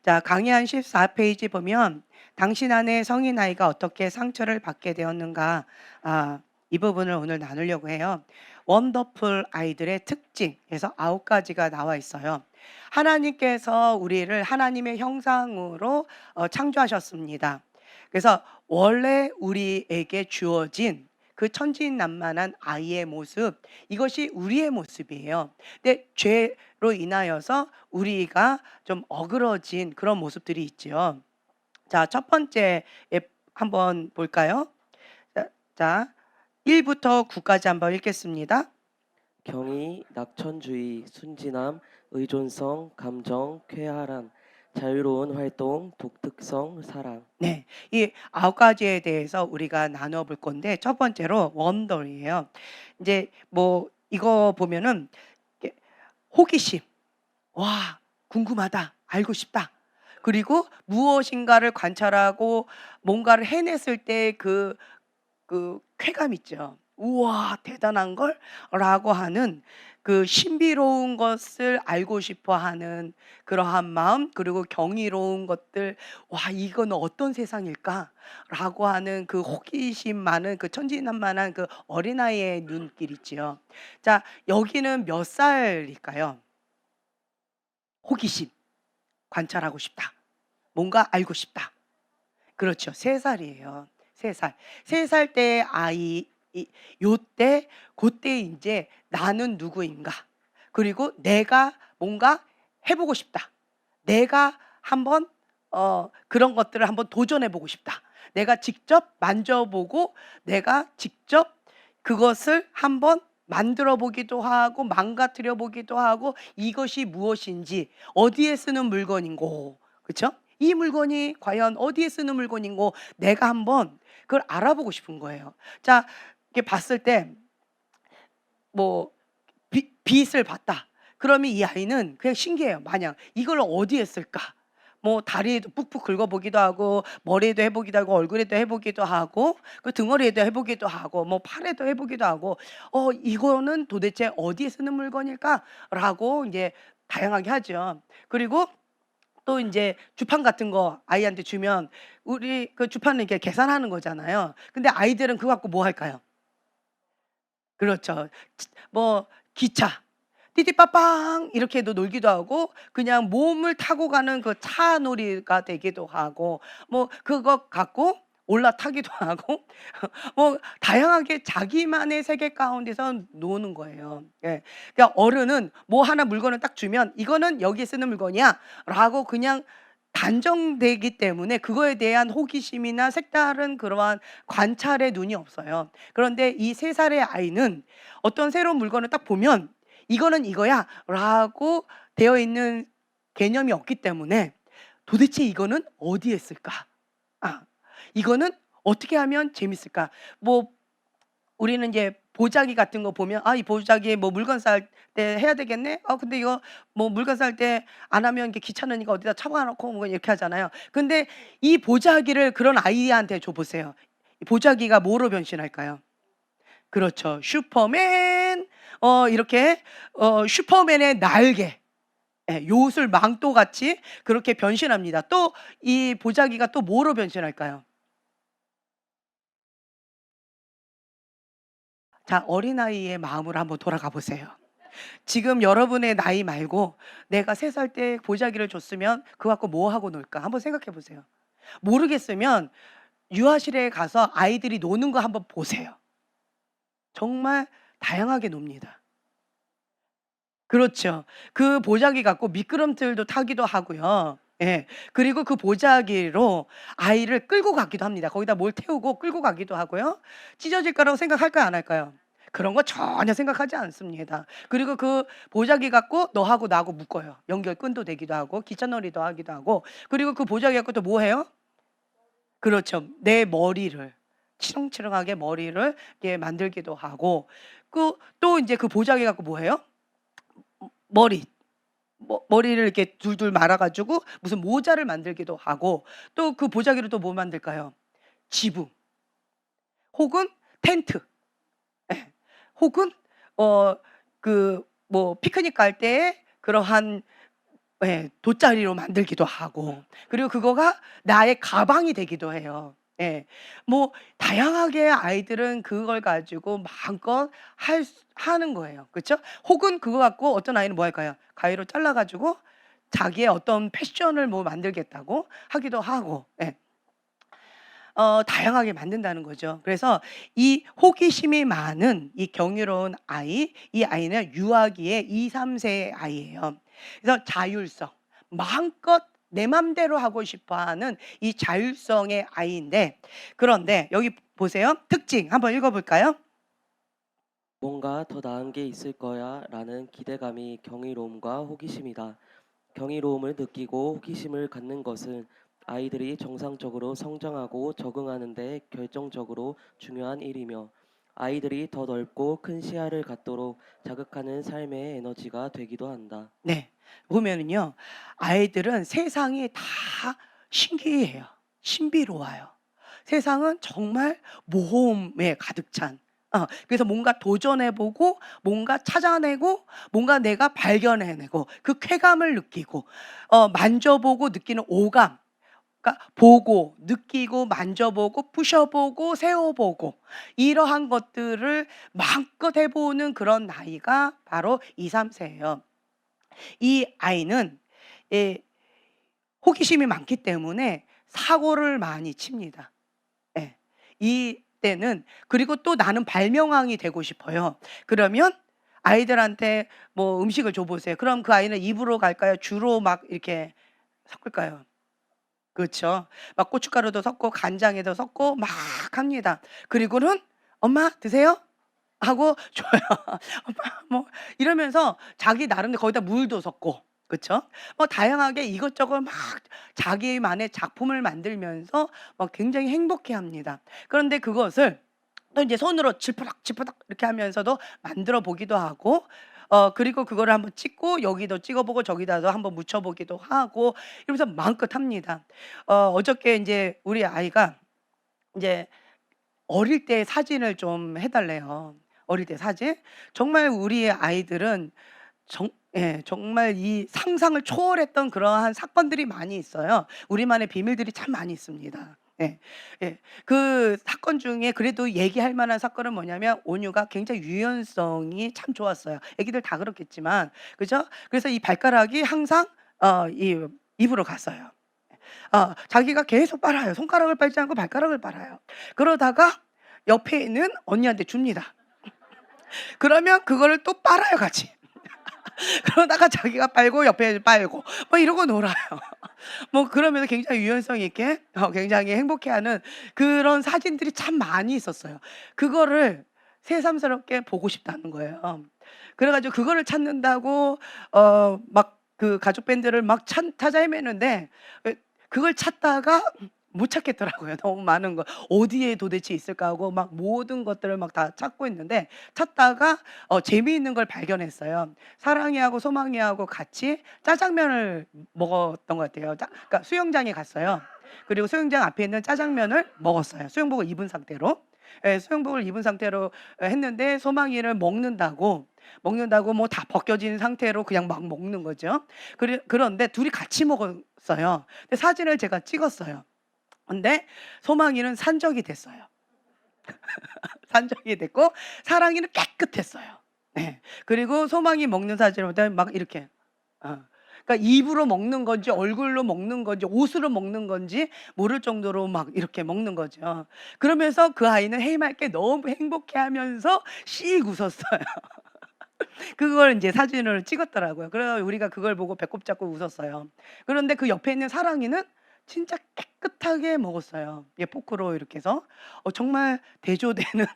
자, 강의 한 14페이지 보면 당신 안에 성인 아이가 어떻게 상처를 받게 되었는가, 이 부분을 오늘 나누려고 해요. 원더풀 아이들의 특징에서 9가지가 나와 있어요. 하나님께서 우리를 하나님의 형상으로 창조하셨습니다. 그래서 원래 우리에게 주어진 그 천진난만한 아이의 모습, 이것이 우리의 모습이에요. 근데 죄로 인하여서 우리가 좀 어그러진 그런 모습들이 있죠. 자, 첫 번째 한번 볼까요? 자, 1부터 9까지 한번 읽겠습니다. 경의, 낙천주의, 순진함, 의존성, 감정, 쾌활함, 자유로운 활동, 독특성, 사랑. 네, 이 9가지에 대해서 우리가 나눠 볼 건데 첫 번째로 원더이에요. 이제 뭐 이거 보면은 이렇게 호기심, 와, 궁금하다, 알고 싶다. 그리고 무엇인가를 관찰하고 뭔가를 해냈을 때 그 쾌감 있죠. '우와 대단한 걸?'라고 하는 그 신비로운 것을 알고 싶어 하는 그러한 마음, 그리고 경이로운 것들 '와 이거는 어떤 세상일까?'라고 하는 그 호기심 많은 그 천진난만한 그 어린아이의 눈길 있지요. 자, 여기는 몇 살일까요? 호기심, 관찰하고 싶다. 뭔가 알고 싶다. 그렇죠. 3 살이에요. 3 살. 3살 때의 아이 요때 고때 인제 '나는 누구인가? 그리고 내가 뭔가 해 보고 싶다. 내가 한번 그런 것들을 한번 도전해 보고 싶다. 내가 직접 만져 보고 내가 직접 그것을 한번 만들어 보기도 하고 망가뜨려 보기도 하고 이것이 무엇인지 어디에 쓰는 물건인고 그쵸? 이 물건이 과연 어디에 쓰는 물건인고 내가 한번 그걸 알아보고 싶은 거예요. 자, 이렇게 봤을 때 뭐 빛을 봤다. 그러면 이 아이는 그냥 신기해요. 마냥 '이걸 어디에 쓸까?' 뭐 다리에도 푹푹 긁어 보기도 하고 머리에도 해 보기도 하고 얼굴에도 해 보기도 하고 그 등허리에도 해 보기도 하고 뭐 팔에도 해 보기도 하고 '이거는 도대체 어디에 쓰는 물건일까?'라고 인제 다양하게 하죠. 그리고 또 인제 주판 같은 거 아이한테 주면 우리 그 주판은 이렇게 계산하는 거잖아요. 근데 아이들은 그거 갖고 뭐 할까요? 그렇죠. 뭐 기차 띠띠빠빵 이렇게 해도 놀기도 하고 그냥 몸을 타고 가는 그 차 놀이가 되기도 하고 뭐 그거 갖고 올라타기도 하고 뭐 다양하게 자기만의 세계 가운데서 노는 거예요. 예. 그러니까 어른은 뭐 하나 물건을 딱 주면 "이거는 여기에 쓰는 물건이야."라고 그냥 단정되기 때문에 그거에 대한 호기심이나 색다른 그러한 관찰의 눈이 없어요. 그런데 이 3 살의 아이는 어떤 새로운 물건을 딱 보면 '이거는 이거야.'라고 되어 있는 개념이 없기 때문에 '도대체 이거는 어디에 쓸까? 아 이거는 어떻게 하면 재밌을까?' 뭐 우리는 이제 보자기 같은 거 보면 '아 이 보자기에 뭐 물건 쌓을 때 해야 되겠네. 근데 이거 뭐 물건 쌓을 때 안 하면 이게 귀찮으니까 어디다 처박아 놓고 뭐 이렇게 하잖아요.' 근데 이 보자기를 그런 아이한테 줘 보세요. 이 보자기가 뭐로 변신할까요? 그렇죠. 슈퍼맨 이렇게 슈퍼맨의 날개, 예 요술 망토같이 그렇게 변신합니다. 또 이 보자기가 또 뭐로 변신할까요? 자, 어린아이의 마음으로 한번 돌아가 보세요. 지금 여러분의 나이 말고 내가 3살 때 보자기를 줬으면 그거 갖고 뭐 하고 놀까? 한번 생각해 보세요. 모르겠으면 유아실에 가서 아이들이 노는 거 한번 보세요. 정말 다양하게 놉니다. 그렇죠. 그 보자기 갖고 미끄럼틀도 타기도 하고요. 예. 그리고 그 보자기로 아이를 끌고 가기도 합니다. 거기다 뭘 태우고 끌고 가기도 하고요. 찢어질 거라고 생각할까요, 안 할까요? 그런 거 전혀 생각하지 않습니다. 그리고 그 보자기 갖고 너하고 나하고 묶어요. 연결끈도 되기도 하고 기차놀이도 하기도 하고 그리고 그 보자기 갖고 또 뭐 해요? 그렇죠. 내 머리를 치렁치렁하게 머리를 이렇게 만들기도 하고 또 인제 그 보자기 갖고 뭐 해요? 머리. 머리를 이렇게 둘둘 말아 가지고 무슨 모자를 만들기도 하고 또 그 보자기로 또 뭐 만들까요? 지붕 혹은 텐트. 예. 혹은 그 뭐 피크닉 갈 때에 그러한 예, 돗자리로 만들기도 하고 그리고 그거가 나의 가방이 되기도 해요. 예. 뭐 다양하게 아이들은 그걸 가지고 마음껏 하는 거예요. 그쵸? 혹은 그거 갖고 어떤 아이는 뭐 할까요? 가위로 잘라 가지고 자기의 어떤 패션을 뭐 만들겠다고 하기도 하고. 예. 다양하게 만든다는 거죠. 그래서 이 호기심이 많은 이 경이로운 아이, 이 아이는 유아기의 2-3 세의 아이예요. 그래서 자율성, 마음껏 내 맘대로 하고 싶어 하는 이 자율성의 아이인데 그런데 여기 보세요. 특징 한번 읽어 볼까요? 뭔가 더 나은 게 있을 거야 라는 기대감이 경이로움과 호기심이다. 경이로움을 느끼고 호기심을 갖는 것은 아이들이 정상적으로 성장하고 적응하는 데 결정적으로 중요한 일이며 아이들이 더 넓고 큰 시야를 갖도록 자극하는 삶의 에너지가 되기도 한다. 네. 보면은요. 아이들은 세상이 다 신기해요. 신비로워요. 세상은 정말 모험에 가득 찬 그래서 뭔가 도전해 보고 뭔가 찾아내고 뭔가 내가 발견해 내고 그 쾌감을 느끼고 만져보고 느끼는 오감 그러니까 보고 느끼고 만져보고 부셔보고 세워보고 이러한 것들을 마음껏 해 보는 그런 나이가 바로 2-3 세예요. 이 아이는 예 호기심이 많기 때문에 사고를 많이 칩니다. 예. 이때는 그리고 또 나는 발명왕이 되고 싶어요. 그러면 아이들한테 뭐 음식을 줘 보세요. 그럼 그 아이는 입으로 갈까요? 주로 막 이렇게 섞을까요? 그렇죠. 막 고춧가루도 섞고 간장에도 섞고 막 합니다. 그리고는 "엄마 드세요." 하고 줘요. "엄마." 뭐 이러면서 자기 나름대로 거기다 물도 섞고 그쵸? 뭐 다양하게 이것저것 막 자기만의 작품을 만들면서 굉장히 행복해합니다. 그런데 그것을 또 인제 손으로 질푸닥질푸닥 이렇게 하면서도 만들어 보기도 하고 그리고 그거를 한번 찍고 여기도 찍어 보고 저기다도 한번 묻혀 보기도 하고 이러면서 마음껏 합니다. 어저께 인제 우리 아이가 인제 어릴 때 사진을 좀 해 달래요. 어릴 때 사진. 정말 우리 아이들은 정말 이 상상을 초월했던 그러한 사건들이 많이 있어요. 우리만의 비밀들이 참 많이 있습니다. 예. 예. 그 사건 중에 그래도 얘기할 만한 사건은 뭐냐면 온유가 굉장히 유연성이 참 좋았어요. 애기들 다 그렇겠지만. 그죠? 그래서 이 발가락이 항상 이 입으로 갔어요. 자기가 계속 빨아요. 손가락을 빨지 않고 발가락을 빨아요. 그러다가 옆에 있는 언니한테 줍니다. 그러면 그거를 또 빨아요 같이. 그러다가 자기가 빨고 옆에 빨고 뭐 이러고 놀아요. 뭐 그러면서 굉장히 유연성 있게 굉장히 행복해하는 그런 사진들이 참 많이 있었어요. 그거를 새삼스럽게 보고 싶다는 거예요. 그래 가지고 그거를 찾는다고 막 그 가족 밴드를 막 찾아 헤매는데 그걸 찾다가 못 찾겠더라고요. 너무 많은 거. 어디에 도대체 있을까 하고 막 모든 것들을 막 다 찾고 있는데 찾다가 재미있는 걸 발견했어요. 사랑이하고 소망이하고 같이 짜장면을 먹었던 것 같아요. 그러니까 수영장에 갔어요. 그리고 수영장 앞에 있는 짜장면을 먹었어요. 수영복을 입은 상태로. 예, 수영복을 입은 상태로 했는데 소망이를 먹는다고 뭐 다 벗겨진 상태로 그냥 막 먹는 거죠. 그런데 둘이 같이 먹었어요. 근데 사진을 제가 찍었어요. 근데 소망이는 산적이 됐어요. 산적이 됐고 사랑이는 깨끗했어요. 네. 그리고 소망이 먹는 사진을 보다 막 이렇게 그러니까 입으로 먹는 건지 얼굴로 먹는 건지 옷으로 먹는 건지 모를 정도로 막 이렇게 먹는 거죠. 그러면서 그 아이는 해맑게 너무 행복해하면서 씩 웃었어요. 그걸 인제 사진을 찍었더라고요. 그래서 우리가 그걸 보고 배꼽 잡고 웃었어요. 그런데 그 옆에 있는 사랑이는 진짜 깨끗하게 먹었어요. 예, 포크로 이렇게 해서. 정말 대조되는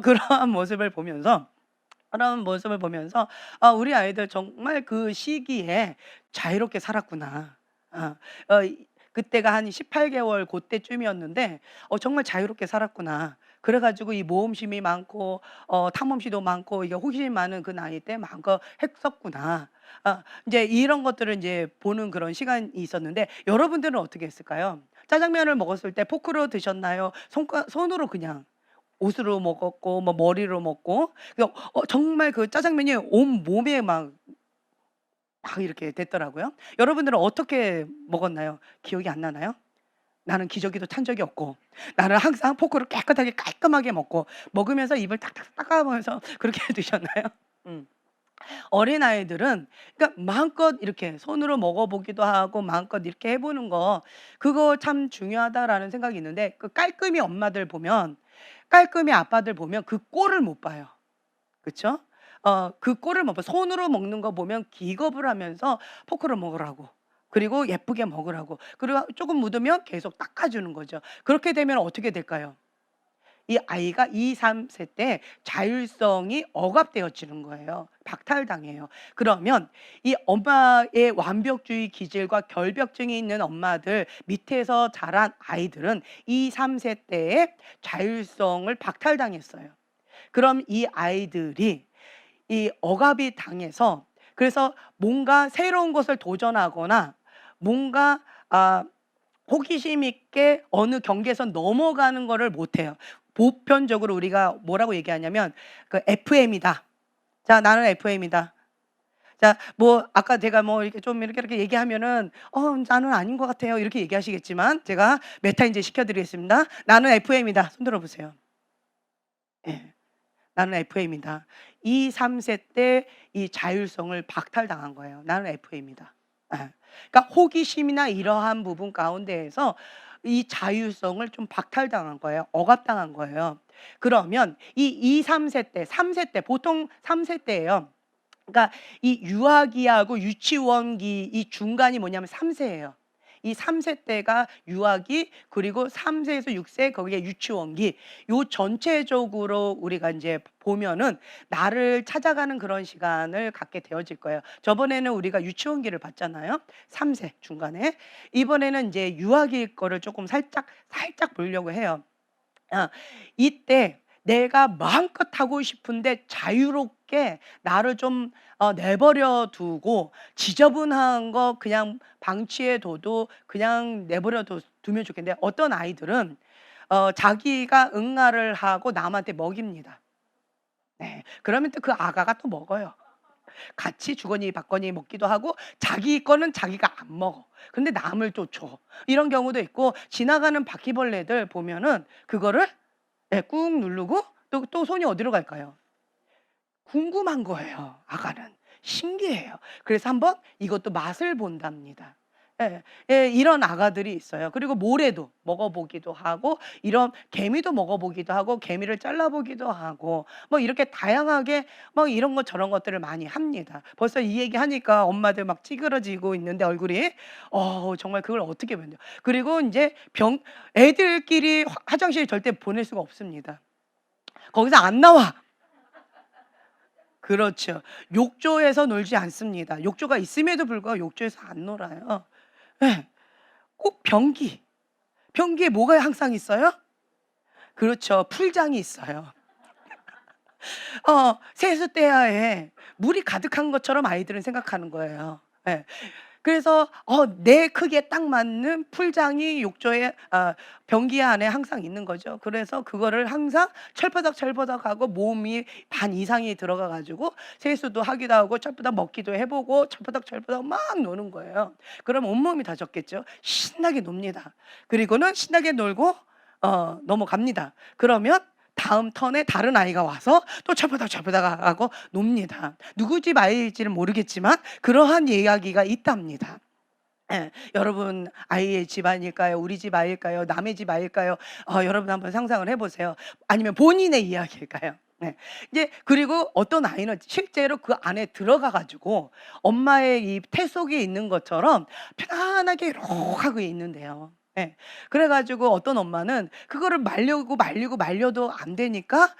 그러한 모습을 보면서 우리 아이들 정말 그 시기에 자유롭게 살았구나. 어 그때가 한 18 개월 고때쯤이었는데 정말 자유롭게 살았구나. 그래 가지고 이 모험심이 많고 탐험심도 많고 이게 호기심이 많은 그 나이 때 마음껏 했었구나. 인제 이런 것들을 인제 보는 그런 시간이 있었는데 여러분들은 어떻게 했을까요? 짜장면을 먹었을 때 포크로 드셨나요? 손으로 그냥 옷으로 먹었고 뭐 머리로 먹고 그래서 정말 그 짜장면이 온몸에 막 딱 이렇게 됐더라고요. 여러분들은 어떻게 먹었나요? 기억이 안 나나요? 나는 기저귀도 찬 적이 없고 나는 항상 포크로 깨끗하게 깔끔하게 먹고 먹으면서 입을 딱딱 닦아가면서 그렇게 드셨나요? 음. 어린아이들은 그러니까 마음껏 이렇게 손으로 먹어보기도 하고 마음껏 이렇게 해보는 거 그거 참 중요하다라는 생각이 있는데 그 깔끔히 엄마들 보면 깔끔히 아빠들 보면 그 꼴을 못 봐요. 그쵸? 그 꼴을 못 봐. 손으로 먹는 거 보면 기겁을 하면서 포크로 먹으라고. 그리고 예쁘게 먹으라고. 그리고 조금 묻으면 계속 닦아주는 거죠. 그렇게 되면 어떻게 될까요? 이 아이가 2, 3세 때 자율성이 억압되어지는 거예요. 박탈당해요. 그러면 이 엄마의 완벽주의 기질과 결벽증이 있는 엄마들 밑에서 자란 아이들은 2, 3세 때에 자율성을 박탈당했어요. 그럼 이 아이들이 이 억압이 당해서 그래서 뭔가 새로운 것을 도전하거나 뭔가 호기심 있게 어느 경계선 넘어가는 거를 못 해요. 보편적으로 우리가 뭐라고 얘기하냐면 그 FM이다. 자, 나는 FM이다. 자, 뭐 아까 제가 뭐 이렇게 좀 이렇게 얘기하면은 나는 아닌 것 같아요. 이렇게 얘기하시겠지만 제가 메타 인제 시켜 드리겠습니다. 나는 FM이다. 손 들어 보세요. 예. 나는 FM이다. 2, 3세 때 이 자율성을 박탈당한 거예요. 나는 FM이다. 예. 그러니까 호기심이나 이러한 부분 가운데에서 이 자율성을 좀 박탈당한 거예요. 억압당한 거예요. 그러면 이 2, 3세 때, 3세 때 보통 3세 때예요. 그러니까 이 유아기하고 유치원기 이 중간이 뭐냐면 3세예요. 이 3세 때가 유아기 그리고 3세에서 6세 거기에 유치원기 요 전체적으로 우리가 이제 보면은 나를 찾아가는 그런 시간을 갖게 되어질 거예요. 저번에는 우리가 유치원기를 봤잖아요. 3세 중간에. 이번에는 이제 유아기 거를 조금 살짝 보려고 해요. 이때 내가 마음껏 하고 싶은데 자유롭게 나를 좀 내버려 두고 지저분한 거 그냥 방치해 둬도 그냥 내버려 두면 좋겠는데 어떤 아이들은 자기가 응아를 하고 남한테 먹입니다. 네. 그러면 또 그 아가가 또 먹어요. 같이 주거니 받거니 먹기도 하고 자기 거는 자기가 안 먹어. 근데 남을 또 줘. 이런 경우도 있고 지나가는 바퀴벌레들 보면은 그거를 예 꾹 누르고 또 손이 어디로 갈까요? 궁금한 거예요 아가는. 신기해요. 그래서 한번 이것도 맛을 본답니다. 예. 예 이런 아가들이 있어요. 그리고 모래도 먹어 보기도 하고 이런 개미도 먹어 보기도 하고 개미를 잘라 보기도 하고 뭐 이렇게 다양하게 뭐 이런 것 저런 것들을 많이 합니다. 벌써 이 얘기하니까 엄마들 막 찌그러지고 있는데 얼굴이 정말 그걸 어떻게 견뎌. 그리고 인제 애들끼리 화장실 절대 보낼 수가 없습니다. 거기서 안 나와. 그렇죠. 욕조에서 놀지 않습니다. 욕조가 있음에도 불구하고 욕조에서 안 놀아요. 예. 꼭 변기. 변기에 뭐가 항상 있어요? 그렇죠. 풀장이 있어요. 세숫대야에 물이 가득한 것처럼 아이들은 생각하는 거예요. 예. 그래서 내 크기에 딱 맞는 풀장이 욕조에 변기 안에 항상 있는 거죠. 그래서 그거를 항상 철버덕철버덕하고 몸이 반 이상이 들어가 가지고 세수도 하기도 하고 철버덕 먹기도 해 보고 철버덕철버덕 막 노는 거예요. 그럼 온몸이 다 젖겠죠. 신나게 놉니다. 그리고는 신나게 놀고 넘어갑니다. 그러면 다음 턴에 다른 아이가 와서 또 철버덕철버덕 하고 놉니다. 누구 집 아이일지는 모르겠지만 그러한 이야기가 있답니다. 예. 여러분 아이의 집 아닐까요? 우리 집 아이일까요? 남의 집 아이일까요? 여러분 한번 상상을 해 보세요. 아니면 본인의 이야기일까요? 네. 이제 그리고 어떤 아이는 실제로 그 안에 들어가 가지고 엄마의 이 태 속에 있는 것처럼 편안하게 이렇게 하고 있는데요. 예. 그래 가지고 어떤 엄마는 그거를 말려도 안 되니까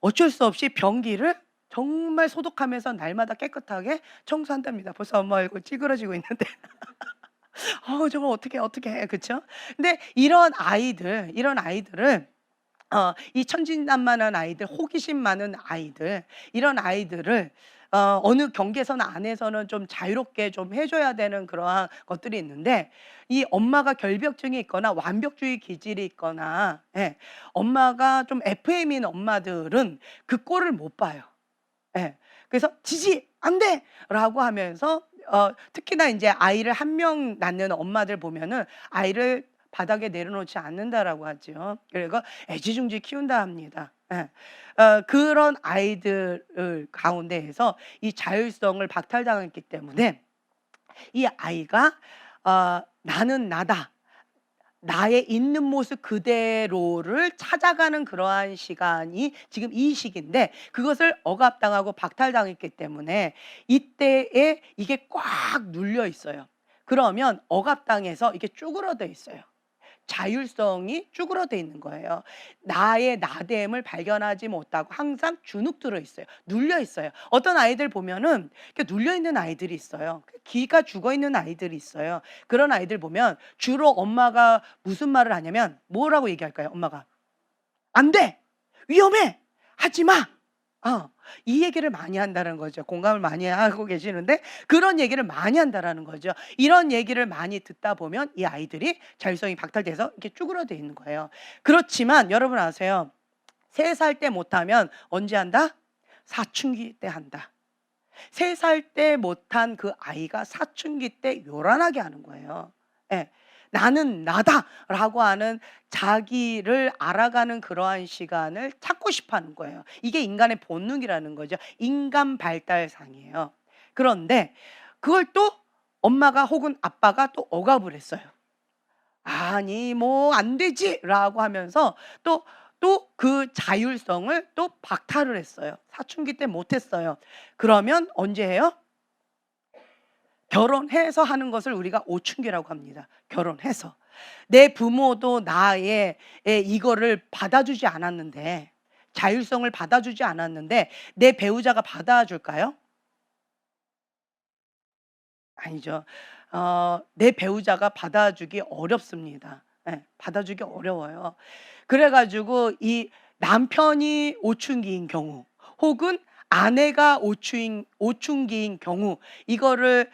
어쩔 수 없이 변기를 정말 소독하면서 날마다 깨끗하게 청소한답니다. 벌써 엄마 얼굴 찌그러지고 있는데 저걸 어떻게 해. 그쵸? 근데 이런 아이들을 이 천진난만한 아이들, 호기심 많은 아이들 이런 아이들을 어느 경계선 안에서는 좀 자유롭게 좀 해 줘야 되는 그러한 것들이 있는데 이 엄마가 결벽증이 있거나 완벽주의 기질이 있거나 예 엄마가 좀 FM인 엄마들은 그 꼴을 못 봐요. 예. 그래서 "지지 안 돼!"라고 하면서 특히나 이제 아이를 한 명 낳는 엄마들 보면은 아이를 바닥에 내려놓지 않는다라고 하죠. 그리고 애지중지 키운다 합니다. 예. 그런 아이들 가운데에서 이 자율성을 박탈당했기 때문에 이 아이가 '나는 나다.' 나의 있는 모습 그대로를 찾아가는 그러한 시간이 지금 이 시기인데, 그것을 억압당하고 박탈당했기 때문에 이때에 이게 꽉 눌려 있어요. 그러면 억압당해서 이게 쭈그러져 있어요. 자율성이 쭈그러져 있는 거예요. 나의 나됨을 발견하지 못하고 항상 주눅들어 있어요. 눌려 있어요. 어떤 아이들 보면은 이렇게 눌려 있는 아이들이 있어요. 기가 죽어 있는 아이들이 있어요. 그런 아이들 보면 주로 엄마가 무슨 말을 하냐면 뭐라고 얘기할까요? 엄마가 "안 돼. 위험해. 하지 마." 어. 이 얘기를 많이 한다는 거죠. 공감을 많이 하고 계시는데 그런 얘기를 많이 한다라는 거죠. 이런 얘기를 많이 듣다 보면 이 아이들이 자율성이 박탈돼서 이렇게 쭈그러져 있는 거예요. 그렇지만 여러분 아세요? 3살 때 못하면 언제 한다? 사춘기 때 한다. 3살 때 못한 그 아이가 사춘기 때 요란하게 하는 거예요. 예. '나는 나다.'라고 하는 자기를 알아가는 그러한 시간을 찾고 싶어 하는 거예요. 이게 인간의 본능이라는 거죠. 인간 발달상이에요. 그런데 그걸 또 엄마가 혹은 아빠가 또 억압을 했어요. "아니 뭐 안 되지."라고 하면서 또 그 자율성을 또 박탈을 했어요. 사춘기 때 못 했어요. 그러면 언제 해요? 결혼해서 하는 것을 우리가 오춘기라고 합니다. 결혼해서. 내 부모도 나의 이거를 받아주지 않았는데, 자율성을 받아주지 않았는데 내 배우자가 받아줄까요? 아니죠. 내 배우자가 받아주기 어렵습니다. 예. 받아주기 어려워요. 그래 가지고 이 남편이 오춘기인 경우 혹은 아내가 오춘기인 경우 이거를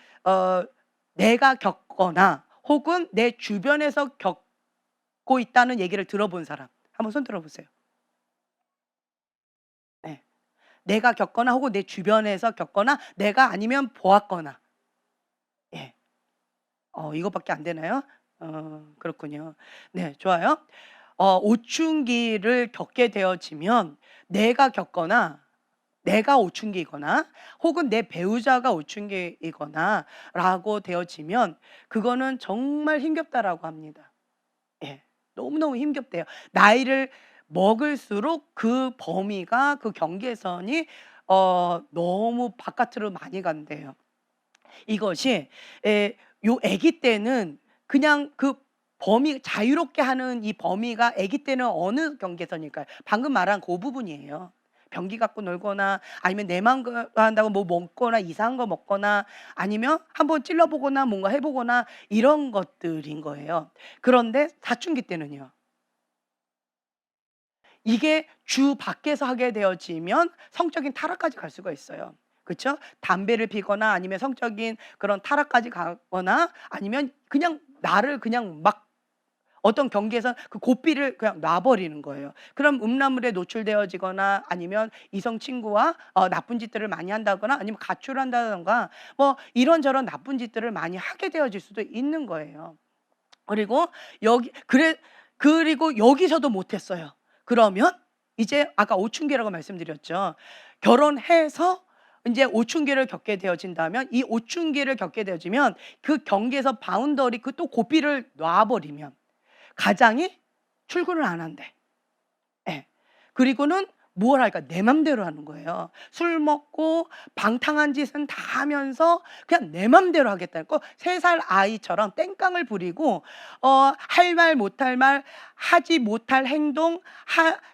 내가 겪거나 혹은 내 주변에서 겪고 있다는 얘기를 들어본 사람 한번 손 들어 보세요. 네. 내가 겪거나 혹은 내 주변에서 겪거나 내가 아니면 보았거나. 예. 이것밖에 안 되나요? 그렇군요. 네, 좋아요. 오춘기를 겪게 되어지면 내가 겪거나 내가 오춘기이거나 혹은 내 배우자가 오춘기이거나라고 되어지면 그거는 정말 힘겹다라고 합니다. 예. 너무너무 힘겹대요. 나이를 먹을수록 그 범위가 그 경계선이 너무 바깥으로 많이 간대요. 이것이 요 아기 때는 그냥 그 범위 자유롭게 하는 이 범위가 아기 때는 어느 경계선일까요? 방금 말한 그 부분이에요. 변기 갖고 놀거나 아니면 내 맘 한다고 뭐 먹거나 이상한 거 먹거나 아니면 한번 찔러 보거나 뭔가 해 보거나 이런 것들인 거예요. 그런데 사춘기 때는요. 이게 주 밖에서 하게 되어지면 성적인 타락까지 갈 수가 있어요. 그쵸? 담배를 피거나 아니면 성적인 그런 타락까지 가거나 아니면 그냥 나를 그냥 막 어떤 경계에서 그 고삐를 그냥 놔 버리는 거예요. 그럼 음란물에 노출되어지거나 아니면 이성 친구와 나쁜 짓들을 많이 한다거나 아니면 가출한다든가 뭐 이런저런 나쁜 짓들을 많이 하게 되어질 수도 있는 거예요. 그리고 그리고 여기서도 못 했어요. 그러면 이제 아까 오춘기라고 말씀드렸죠. 결혼해서 인제 오춘기를 겪게 되어진다면 이 오춘기를 겪게 되어지면 그 경계에서 바운더리 그 또 고삐를 놔 버리면 가장이 출근을 안 한대. 예. 그리고는 뭘 할까? 내 맘대로 하는 거예요. 술 먹고 방탕한 짓은 다 하면서 그냥 내 맘대로 하겠다는 거. 3살 아이처럼 땡깡을 부리고 할 말 못할 말 하지 못할 행동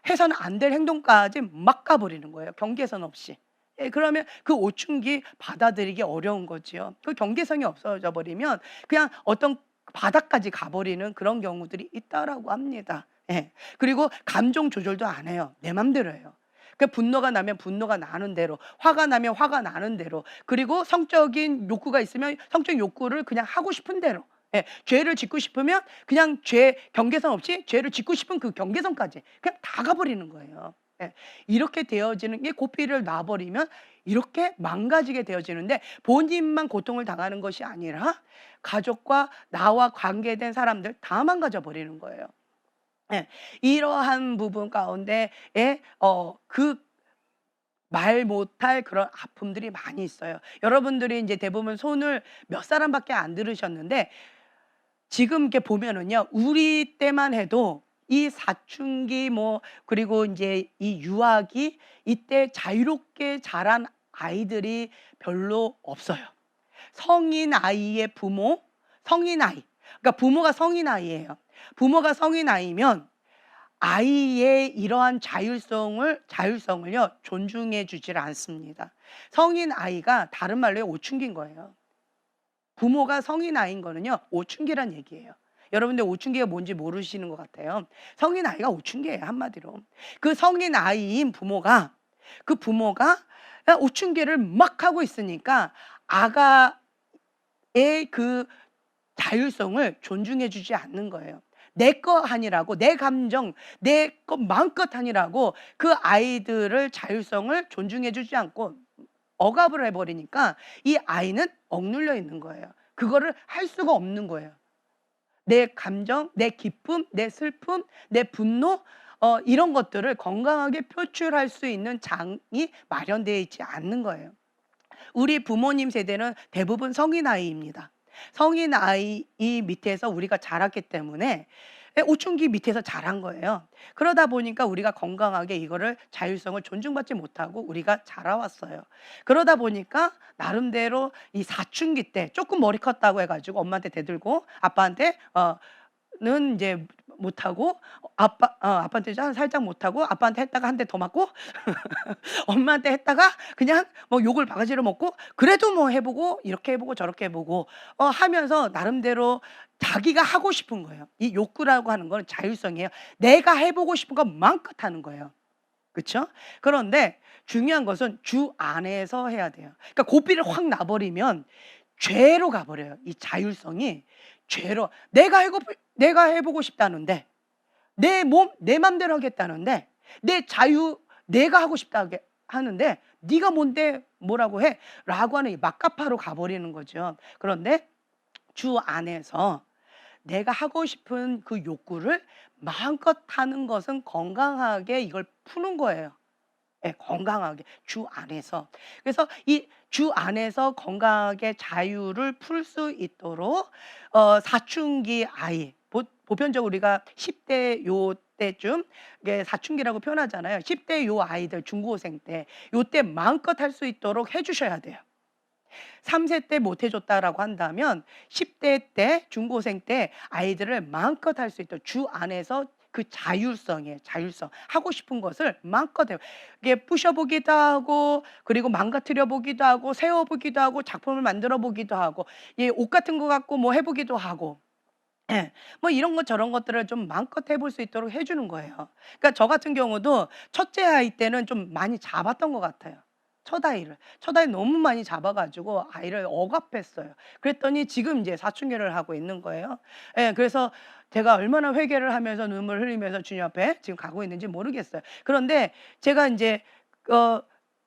해서는 안 될 행동까지 막 가 버리는 거예요, 경계선 없이. 예, 그러면 그 오춘기 받아들이기 어려운 거지요. 그 경계선이 없어져 버리면 그냥 어떤 바닥까지 가 버리는 그런 경우들이 있다라고 합니다. 예. 그리고 감정 조절도 안 해요. 내 맘대로 해요. 분노가 나면 분노가 나는 대로, 화가 나면 화가 나는 대로, 그리고 성적인 욕구가 있으면 성적 욕구를 그냥 하고 싶은 대로. 예. 죄를 짓고 싶으면 그냥 경계선 없이 죄를 짓고 싶은 그 경계선까지 그냥 다 가 버리는 거예요. 예. 이렇게 되어지는 게 고삐를 놔버리면 이렇게 망가지게 되어지는데 본인만 고통을 당하는 것이 아니라 가족과 나와 관계된 사람들 다 망가져 버리는 거예요. 예. 이러한 부분 가운데에 그 말 못할 그런 아픔들이 많이 있어요. 여러분들이 인제 대부분 손을 몇 사람밖에 안 들으셨는데 지금 이렇게 보면은요. 우리 때만 해도 이 사춘기 뭐 그리고 인제 이 유아기 이때 자유롭게 자란 아이들이 별로 없어요. 성인 아이의 부모, 성인 아이. 그러니까 부모가 성인 아이예요. 부모가 성인 아이면 아이의 이러한 자율성을요 존중해 주질 않습니다. 성인 아이가 다른 말로 오춘기인 거예요. 부모가 성인 아이인 거는요 오춘기란 얘기예요. 여러분들 오춘기가 뭔지 모르시는 것 같아요. 성인 아이가 오춘기예요 한마디로. 그 성인 아이인 부모가 그 부모가 오춘기를 막 하고 있으니까 아가의 그 자율성을 존중해 주지 않는 거예요. 내 거 하니라고 내 감정 내 것 마음껏 하니라고 그 아이들을 자율성을 존중해 주지 않고 억압을 해 버리니까 이 아이는 억눌려 있는 거예요. 그거를 할 수가 없는 거예요. 내 감정, 내 기쁨, 내 슬픔, 내 분노 이런 것들을 건강하게 표출할 수 있는 장이 마련되어 있지 않는 거예요. 우리 부모님 세대는 대부분 성인 아이입니다. 성인 아이 밑에서 우리가 자랐기 때문에 오춘기 밑에서 자란 거예요. 그러다 보니까 우리가 건강하게 이거를 자율성을 존중받지 못하고 우리가 자라왔어요. 그러다 보니까 나름대로 이 사춘기 때 조금 머리 컸다고 해 가지고 엄마한테 대들고 아빠한테 는 이제 못하고 아빠한테 살짝 못하고 아빠한테 했다가 한 대 더 맞고 엄마한테 했다가 그냥 뭐 욕을 바가지로 먹고 그래도 뭐 해 보고 이렇게 해 보고 저렇게 해 보고 하면서 나름대로 자기가 하고 싶은 거예요. 이 욕구라고 하는 건 자율성이에요. 내가 해 보고 싶은 건 마음껏 하는 거예요. 그쵸? 그런데 중요한 것은 주 안에서 해야 돼요. 그러니까 고삐를 확 놔 버리면 죄로 가 버려요. 이 자율성이 죄로 내가 해 보고 싶다는데 내 몸 내 맘대로 하겠다는데 내 자유 내가 하고 싶다 하는데 "네가 뭔데 뭐라고 해?"라고 하는 이 막가파로 가 버리는 거죠. 그런데 주 안에서 내가 하고 싶은 그 욕구를 마음껏 하는 것은 건강하게 이걸 푸는 거예요. 예 건강하게 주 안에서. 그래서 이 주 안에서 건강하게 자유를 풀 수 있도록 사춘기 아이 보편적으로 우리가 10대 요때쯤 이게 사춘기라고 표현하잖아요. 10대 요 아이들 중고생 때 요때 마음껏 할 수 있도록 해 주셔야 돼요. 3세 때 못 해 줬다라고 한다면 10대 때 중고생 때 아이들을 마음껏 할 수 있도록 주 안에서 그 자율성이에요. 자율성. 하고 싶은 것을 마음껏 해요. 이게 부셔 보기도 하고 그리고 망가뜨려 보기도 하고 세워 보기도 하고 작품을 만들어 보기도 하고 예 옷 같은 거 갖고 뭐 해 보기도 하고 예. 뭐 이런 것 저런 것들을 좀 마음껏 해볼 수 있도록 해 주는 거예요. 그러니까 저 같은 경우도 첫째 아이 때는 좀 많이 잡았던 것 같아요. 첫 아이 너무 많이 잡아 가지고 아이를 억압했어요. 그랬더니 지금 이제 사춘기를 하고 있는 거예요. 예. 그래서 제가 얼마나 회개를 하면서 눈물 흘리면서 주님 앞에 지금 가고 있는지 모르겠어요. 그런데 제가 인제 어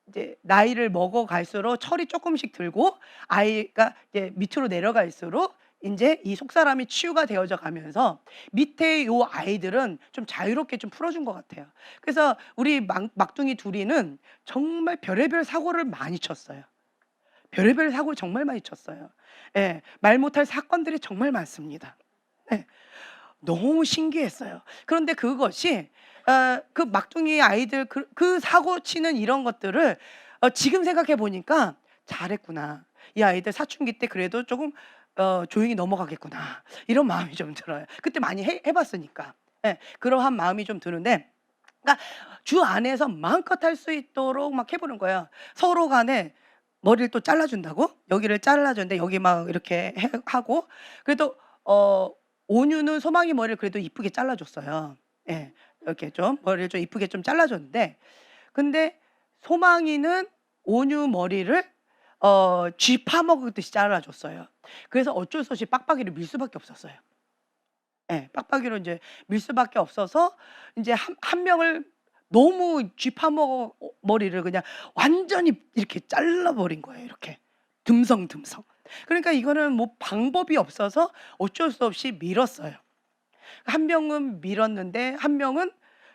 이제 나이를 먹어 갈수록 철이 쪼끔씩 들고 아이가 이제 밑으로 내려갈수록 인제 이 속사람이 치유가 되어져 가면서 밑에 요 아이들은 좀 자유롭게 좀 풀어 준 것 같아요. 그래서 우리 막둥이 둘이는 정말 별의별 사고를 많이 쳤어요. 별의별 사고를 정말 많이 쳤어요. 예. 말 못할 사건들이 정말 많습니다. 예. 너무 신기했어요. 그런데 그것이 그 막둥이 아이들 그 사고 치는 이런 것들을 지금 생각해 보니까 '잘했구나. 이 아이들 사춘기 때 그래도 쪼금 조용히 넘어가겠구나.' 이런 마음이 좀 들어요. 그때 많이 해 봤으니까. 예. 그러한 마음이 좀 드는데 그러니까 주 안에서 마음껏 할 수 있도록 막 해 보는 거예요. 서로 간에 머리를 또 잘라 준다고? 여기를 잘라 주는데 여기 막 이렇게 하고 그래도 온유는 소망이 머리를 그래도 이쁘게 잘라 줬어요. 예. 이렇게 좀 머리를 좀 이쁘게 좀 잘라 줬는데 근데 소망이는 온유 머리를 쥐 파먹듯이 잘라 줬어요. 그래서 어쩔 수 없이 빡빡이를 밀 수밖에 없었어요. 예. 빡빡이로 인제 밀 수밖에 없어서 인제 한 명을 너무 쥐파먹어 머리를 그냥 완전히 이렇게 잘라버린 거예요. 이렇게 듬성듬성. 그러니까 이거는 뭐 방법이 없어서 어쩔 수 없이 밀었어요. 한 명은 밀었는데 한 명은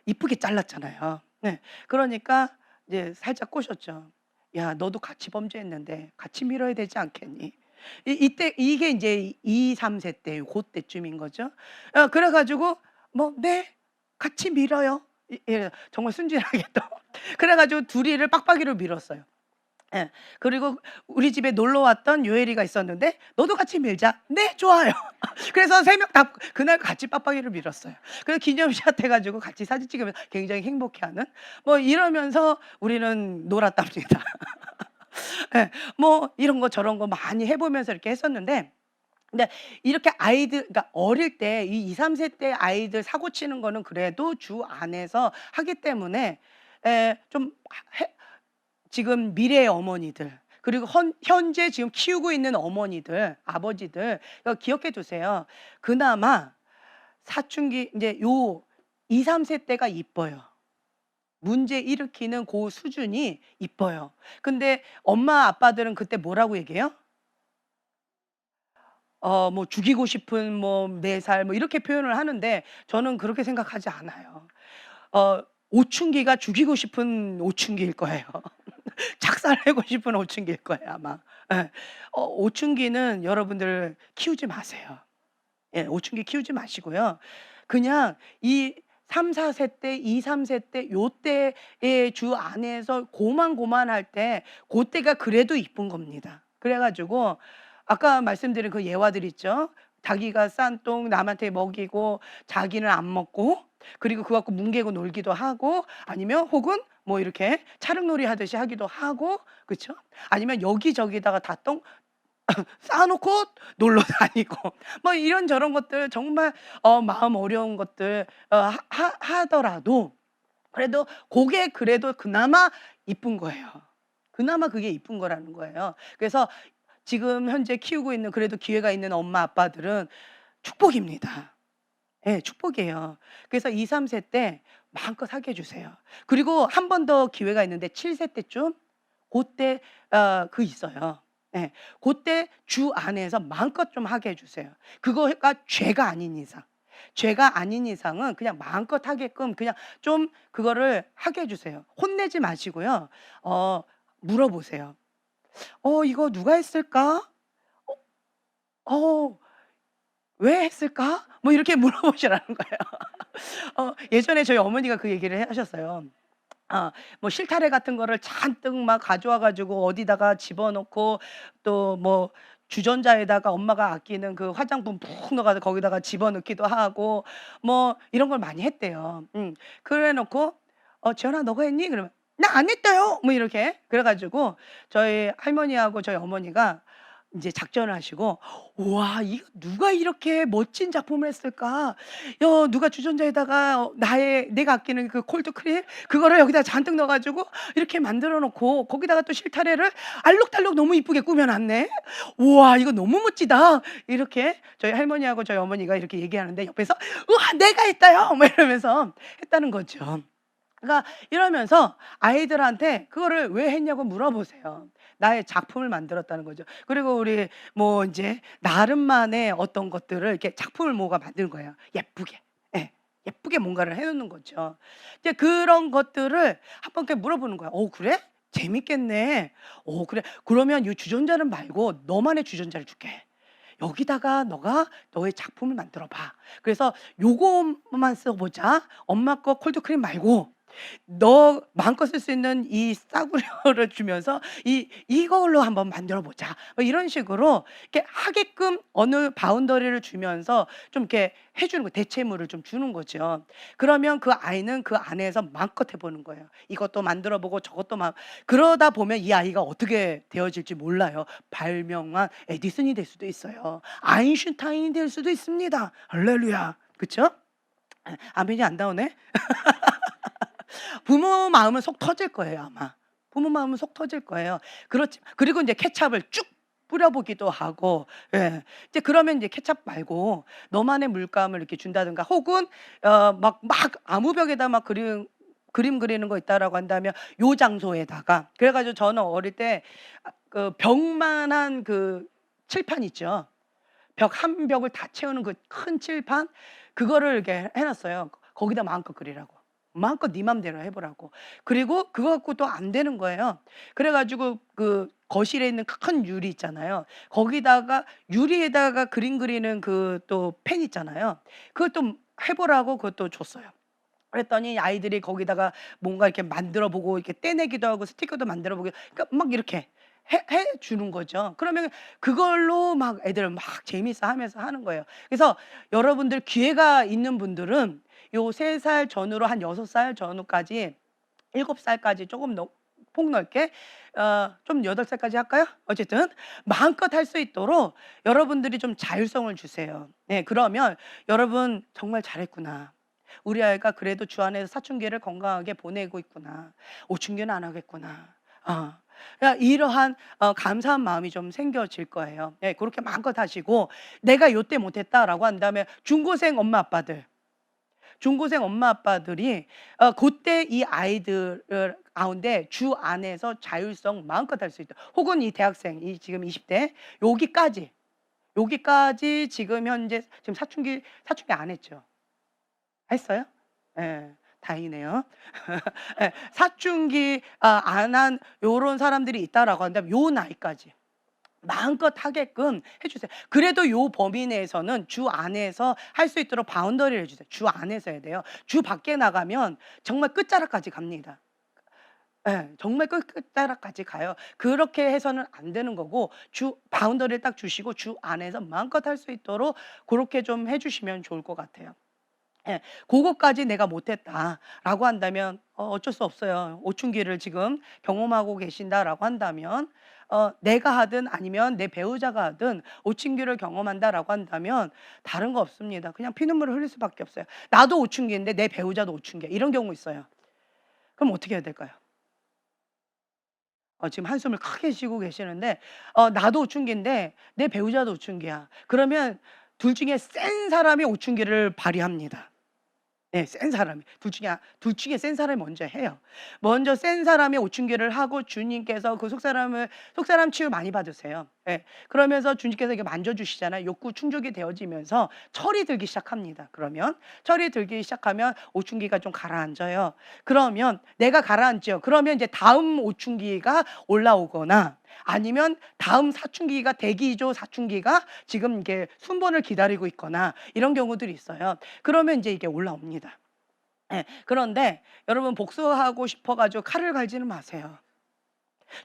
이쁘게 잘랐잖아요. 네. 그러니까 이제 살짝 꼬셨죠. "야 너도 같이 범죄했는데 같이 밀어야 되지 않겠니?" 이때 이게 인제 2-3세 때 고때쯤인 거죠. 그래 가지고 뭐 "네. 같이 밀어요." 정말 순진하게 또 그래 가지고 둘이를 빡빡이로 밀었어요. 예. 그리고 우리 집에 놀러 왔던 요엘이가 있었는데 "너도 같이 밀자." "네. 좋아요." 그래서 3명 다 그날 같이 빡빡이를 밀었어요. 그래서 기념샷 해 가지고 같이 사진 찍으면서 굉장히 행복해하는 뭐 이러면서 우리는 놀았답니다. 예. 뭐 이런 거 저런 거 많이 해 보면서 이렇게 했었는데 근데 이렇게 아이들 그러니까 어릴 때 이 2-3세 때 아이들 사고 치는 거는 그래도 주 안에서 하기 때문에 좀 해 지금 미래의 어머니들 그리고 현재 지금 키우고 있는 어머니들, 아버지들 이거 기억해 두세요. 그나마 사춘기 인제 요 2-3세 때가 이뻐요. 문제 일으키는 고 수준이 이뻐요. 근데 엄마 아빠들은 그때 뭐라고 얘기해요? 뭐 죽이고 싶은 뭐 4살 뭐 이렇게 표현을 하는데 저는 그렇게 생각하지 않아요. 오춘기가 죽이고 싶은 오춘기일 거예요. 작살내고 싶은 오춘기일 거예요 아마. 예. 오춘기는 여러분들 키우지 마세요. 예. 오춘기 키우지 마시고요. 그냥 이 3-4세 때, 2-3세 때 요때의 주 안에서 고만고만할 때 고때가 그래도 이쁜 겁니다. 그래 가지고 아까 말씀드린 그 예화들 있죠. 자기가 싼 똥 남한테 먹이고 자기는 안 먹고 그리고 그거 갖고 뭉개고 놀기도 하고 아니면 혹은 뭐 이렇게 차량놀이 하듯이 하기도 하고 그쵸? 아니면 여기저기다가 다 똥 쌓아 놓고 놀러 다니고 뭐 이런저런 것들 정말 마음 어려운 것들 하더라도 그래도 고게 그래도 그나마 이쁜 거예요. 그나마 그게 이쁜 거라는 거예요. 그래서 지금 현재 키우고 있는 그래도 기회가 있는 엄마 아빠들은 축복입니다. 예 축복이에요. 그래서 2-3세 때 마음껏 하게 해 주세요. 그리고 한 번 더 기회가 있는데 7세 때쯤 고때 있어요. 예. 고때 주 안에서 마음껏 좀 하게 해 주세요. 그거가 죄가 아닌 이상. 죄가 아닌 이상은 그냥 마음껏 하게끔 그냥 좀 그거를 하게 해 주세요. 혼내지 마시고요. 어 물어보세요. 이거 누가 했을까? 어 왜 했을까?" 뭐 이렇게 물어보시라는 거예요. 예전에 저희 어머니가 그 얘기를 하셨어요. 뭐 실타래 같은 거를 잔뜩 막 가져와 가지고 어디다가 집어넣고 또 뭐 주전자에다가 엄마가 아끼는 그 화장품 푹 넣어 가지고 거기다가 집어넣기도 하고 뭐 이런 걸 많이 했대요. 그래 놓고 "지연아 너가 했니?" 그러면 "나 안 했어요." 뭐 이렇게. 그래 가지고 저희 할머니하고 저희 어머니가 인제 작전을 하시고 "우와 이거 누가 이렇게 멋진 작품을 했을까? 누가 주전자에다가 나의 내가 아끼는 그 콜드 크림 그거를 여기다 잔뜩 넣어 가지고 이렇게 만들어 놓고 거기다가 또 실타래를 알록달록 너무 이쁘게 꾸며 놨네. 우와 이거 너무 멋지다." 이렇게 저희 할머니하고 저희 어머니가 이렇게 얘기하는데 옆에서 "우와 내가 했어요." 뭐 이러면서 했다는 거죠. 그러니까 이러면서 아이들한테 그거를 "왜 했냐."고 물어보세요. 나의 작품을 만들었다는 거죠. 그리고 우리 뭐 인제 나름만의 어떤 것들을 이렇게 작품을 뭐가 만든 거예요, 예쁘게. 예. 예쁘게 뭔가를 해 놓는 거죠. 이제 그런 것들을 한번 이렇게 물어보는 거야. "어 그래? 재밌겠네. 그래. 그러면 이 주전자는 말고 너만의 주전자를 줄게. 여기다가 너가 너의 작품을 만들어 봐. 그래서 요것만 써 보자. 엄마 거 콜드크림 말고 너 마음껏 쓸 수 있는 이 싸구려를 주면서 이걸로 한번 만들어 보자." 뭐 이런 식으로 이렇게 하게끔 어느 바운더리를 주면서 좀 이렇게 해 주는 거 대체물을 좀 주는 거죠. 그러면 그 아이는 그 안에서 마음껏 해 보는 거예요. 이것도 만들어 보고 저것도 막 그러다 보면 이 아이가 어떻게 되어질지 몰라요. 발명한 에디슨이 될 수도 있어요. 아인슈타인이 될 수도 있습니다. 할렐루야. 그쵸? 아멘이 안 나오네. 부모 마음은 속 터질 거예요 아마. 부모 마음은 속 터질 거예요. 그렇지 그리고 인제 케찹을 쭉 뿌려 보기도 하고 예. 이제 그러면 이제 케찹 말고 너만의 물감을 이렇게 준다든가 혹은 막 아무 벽에다 막 그림 그리는 거 있다라고 한다면 요 장소에다가 그래가지고 저는 어릴 때 그 벽만한 그 칠판 있죠. 벽 한 벽을 다 채우는 그 큰 칠판 그거를 이렇게 해놨어요. 거기다 마음껏 그리라고. 마음껏 네 맘대로 해보라고. 그리고 그거 갖고 또 안 되는 거예요. 그래가지고 그 거실에 있는 큰 유리 있잖아요. 거기다가 유리에다가 그림 그리는 그 또 펜 있잖아요. 그걸 또 해보라고 그것도 줬어요. 그랬더니 아이들이 거기다가 뭔가 이렇게 만들어 보고 이렇게 떼내기도 하고 스티커도 만들어 보고 그러니까 막 이렇게 해 주는 거죠. 그러면 그걸로 막 애들 막 재밌어 하면서 하는 거예요. 그래서 여러분들 기회가 있는 분들은 요 3살 전후로 한 6살 전후까지 7 살까지 조금 폭넓게 좀 8 살까지 할까요? 어쨌든 마음껏 할 수 있도록 여러분들이 좀 자율성을 주세요. 네, 그러면 '여러분 정말 잘했구나. 우리 아이가 그래도 주 안에서 사춘기를 건강하게 보내고 있구나. 오춘기는 안 하겠구나.' 그러니까 이러한 감사한 마음이 좀 생겨질 거예요. 예, 그렇게 마음껏 하시고 '내가 요때 못했다.'라고 한다면 중고생 엄마 아빠들이 고때 이 아이들을 가운데 주 안에서 자율성 마음껏 할 수 있다. 혹은 이 대학생 이 지금 20대 여기까지 지금 현재 지금 사춘기 안 했죠? 했어요? 예. 다행이네요. 예. 사춘기 안 한 요런 사람들이 있다라고 한다면 요 나이까지 마음껏 하게끔 해 주세요. 그래도 요 범위 내에서는 주 안에서 할 수 있도록 바운더리를 해 주세요. 주 안에서 해야 돼요. 주 밖에 나가면 정말 끝자락까지 갑니다. 예. 정말 끝자락까지 가요. 그렇게 해서는 안 되는 거고 주 바운더리를 딱 주시고 주 안에서 마음껏 할 수 있도록 고렇게 좀 해 주시면 좋을 것 같아요. 예. "고거까지 내가 못했다."라고 한다면 어쩔 수 없어요. 오춘기를 지금 경험하고 계신다라고 한다면 내가 하든 아니면 내 배우자가 하든 오춘기를 경험한다라고 한다면 다른 거 없습니다. 그냥 피눈물을 흘릴 수밖에 없어요. 나도 오춘기인데 내 배우자도 오춘기야. 이런 경우 있어요. 그럼 어떻게 해야 될까요? 지금 한숨을 크게 쉬고 계시는데 나도 오춘기인데 내 배우자도 오춘기야. 그러면 둘 중에 센 사람이 오춘기를 발휘합니다. 네, 센 사람이. 둘 중에 센 사람이 먼저 해요. 먼저 센 사람이 오춘기를 하고 주님께서 그 속사람 치유 많이 받으세요. 예. 그러면서 주님께서 이렇게 만져 주시잖아요. 욕구 충족이 되어지면서 철이 들기 시작합니다. 그러면 철이 들기 시작하면 오춘기가 좀 가라앉아요. 그러면 내가 가라앉죠. 그러면 이제 다음 오춘기가 올라오거나 아니면 다음 사춘기가 대기조 사춘기가 지금 이게 순번을 기다리고 있거나 이런 경우들이 있어요. 그러면 이제 이게 올라옵니다. 예. 그런데 여러분 복수하고 싶어 가지고 칼을 갈지는 마세요.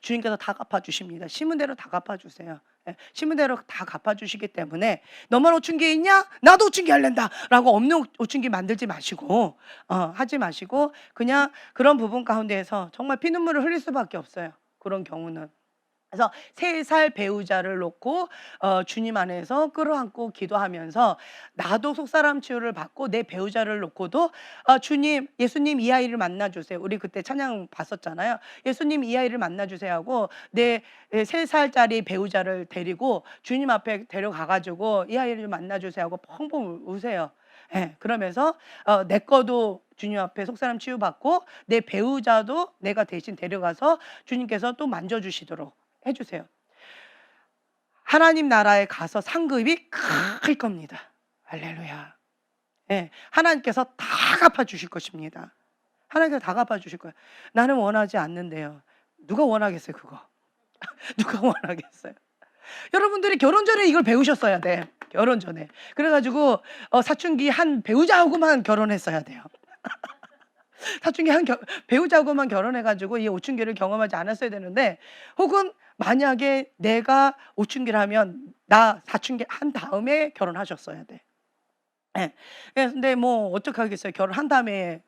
주님께서 다 갚아 주십니다. 심은 대로 다 갚아 주세요. 예. 심은 대로 다 갚아 주시기 때문에 '너만 오춘기에 있냐? 나도 오춘기 할랜다.'라고 없는 오춘기 만들지 마시고 하지 마시고 그냥 그런 부분 가운데에서 정말 피눈물을 흘릴 수밖에 없어요, 그런 경우는. 그래서 3살 배우자를 놓고 주님 안에서 끌어안고 기도하면서 나도 속사람 치유를 받고 내 배우자를 놓고도 주님, 예수님 이 아이를 만나 주세요. 우리 그때 찬양 봤었잖아요. 예수님 이 아이를 만나 주세요 하고 내 3 살짜리 배우자를 데리고 주님 앞에 데려가 가지고 이 아이를 만나 주세요 하고 펑펑 우세요. 예. 그러면서 내 거도 주님 앞에 속사람 치유받고 내 배우자도 내가 대신 데려가서 주님께서 또 만져 주시도록 해 주세요. 하나님 나라에 가서 상급이 클 겁니다. 할렐루야. 예. 하나님께서 다 갚아 주실 것입니다. 하나님께서 다 갚아 주실 거예요. 나는 원하지 않는데요. 누가 원하겠어요, 그거? 누가 원하겠어요? 여러분들이 결혼 전에 이걸 배우셨어야 돼. 결혼 전에. 그래 가지고 사춘기 한 배우자하고만 결혼했어야 돼요. 사춘기 한 배우자하고만 결혼해 가지고 이 오춘기를 경험하지 않았어야 되는데 혹은 만약에 내가 오춘기라면 나 사춘기 한 다음에 결혼하셨어야 돼. 예. 예, 근데 뭐 어떡하겠어요. 결혼한 다음에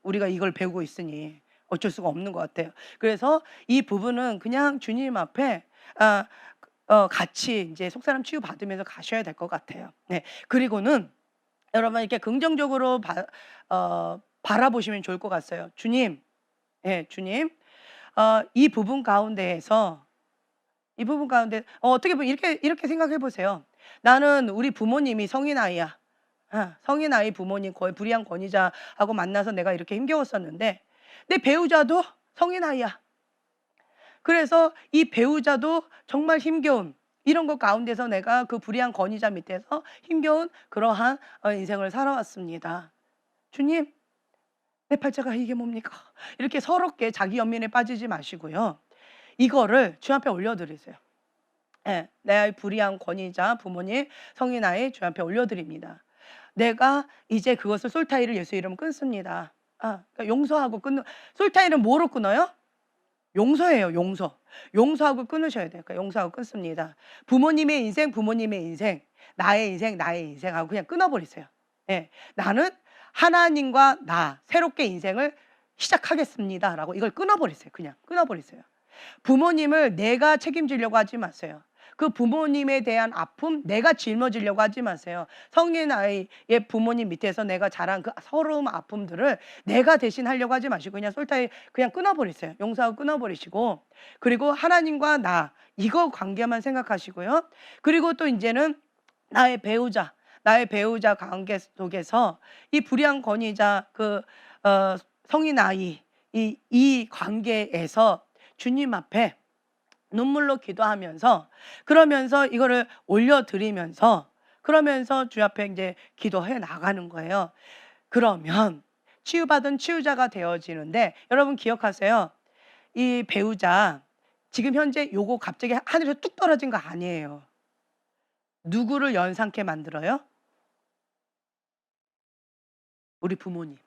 우리가 이걸 배우고 있으니 어쩔 수가 없는 것 같아요. 그래서 이 부분은 그냥 주님 앞에 아 같이 인제 속사람 치유받으면서 가셔야 될 것 같아요. 네. 그리고는 여러분 이렇게 긍정적으로 바라보시면 좋을 것 같아요. 주님, 예, 주님, 이 부분 가운데에서 이 부분 가운데 어떻게 보면 이렇게 생각해 보세요. 나는 우리 부모님이 성인 아이야. 성인 아이 부모님 거의 불의한 권위자하고 만나서 내가 이렇게 힘겨웠었는데 내 배우자도 성인 아이야. 그래서 이 배우자도 정말 힘겨운 이런 것 가운데서 내가 그 불의한 권위자 밑에서 힘겨운 그러한 인생을 살아왔습니다. 주님, 내 팔자가 이게 뭡니까? 이렇게 서럽게 자기 연민에 빠지지 마시고요. 이거를 주 앞에 올려드리세요. 예, 내 불의한 권위자 부모님 성인 아이 주 앞에 올려드립니다. 내가 이제 그것을 솔타이를 예수 이름 끊습니다. 그러니까 용서하고 끊는. 솔타이는 뭐로 끊어요? 용서예요, 용서. 용서하고 끊으셔야 돼요. 그러니까 용서하고 끊습니다. 부모님의 인생, 부모님의 인생, 나의 인생, 나의 인생하고 그냥 끊어버리세요. 예, 나는 하나님과 나 새롭게 인생을 시작하겠습니다라고 이걸 끊어버리세요. 그냥 끊어버리세요. 부모님을 내가 책임지려고 하지 마세요. 그 부모님에 대한 아픔 내가 짊어지려고 하지 마세요. 성인 아이의 부모님 밑에서 내가 자란 그 서러움 아픔들을 내가 대신 하려고 하지 마시고 그냥 솔타이 그냥 끊어버리세요. 용서하고 끊어버리시고, 그리고 하나님과 나 이거 관계만 생각하시고요. 그리고 또 이제는 나의 배우자 관계 속에서 이 불의한 권위자 성인 아이 이 관계에서 주님 앞에 눈물로 기도하면서, 그러면서 이거를 올려드리면서, 그러면서 주 앞에 이제 기도해 나가는 거예요. 그러면 치유받은 치유자가 되어지는데, 여러분 기억하세요. 이 배우자 지금 현재 요거 갑자기 하늘에서 뚝 떨어진 거 아니에요. 누구를 연상케 만들어요? 우리 부모님.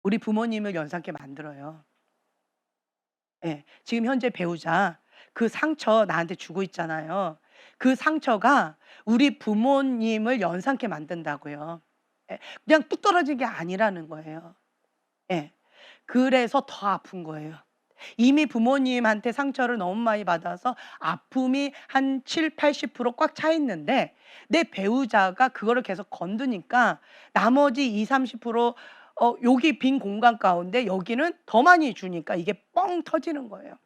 우리 부모님을 연상케 만들어요. 예. 지금 현재 배우자 그 상처 나한테 주고 있잖아요. 그 상처가 우리 부모님을 연상케 만든다고요. 예. 그냥 뚝 떨어진 게 아니라는 거예요. 예. 그래서 더 아픈 거예요. 이미 부모님한테 상처를 너무 많이 받아서 아픔이 한 70~80% 꽉 차 있는데, 내 배우자가 그거를 계속 건드니까 나머지 20~30% 여기 빈 공간 가운데 여기는 더 많이 주니까 이게 뻥 터지는 거예요.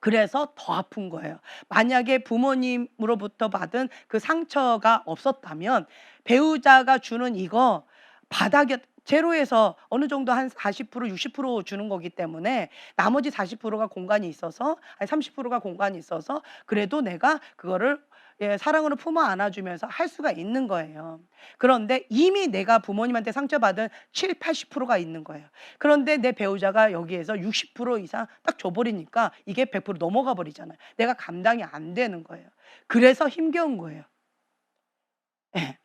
그래서 더 아픈 거예요. 만약에 부모님으로부터 받은 그 상처가 없었다면 배우자가 주는 이거 바닥에 제로에서 어느 정도 한 40% 60% 주는 거기 때문에 나머지 40%가 공간이 있어서, 아니 30%가 공간이 있어서 그래도 내가 그거를 사랑으로 품어 안아주면서 할 수가 있는 거예요. 그런데 이미 내가 부모님한테 상처받은 70~80%가 있는 거예요. 그런데 내 배우자가 여기에서 60% 이상 딱 줘버리니까 이게 100% 넘어가 버리잖아요. 내가 감당이 안 되는 거예요. 그래서 힘겨운 거예요. 예.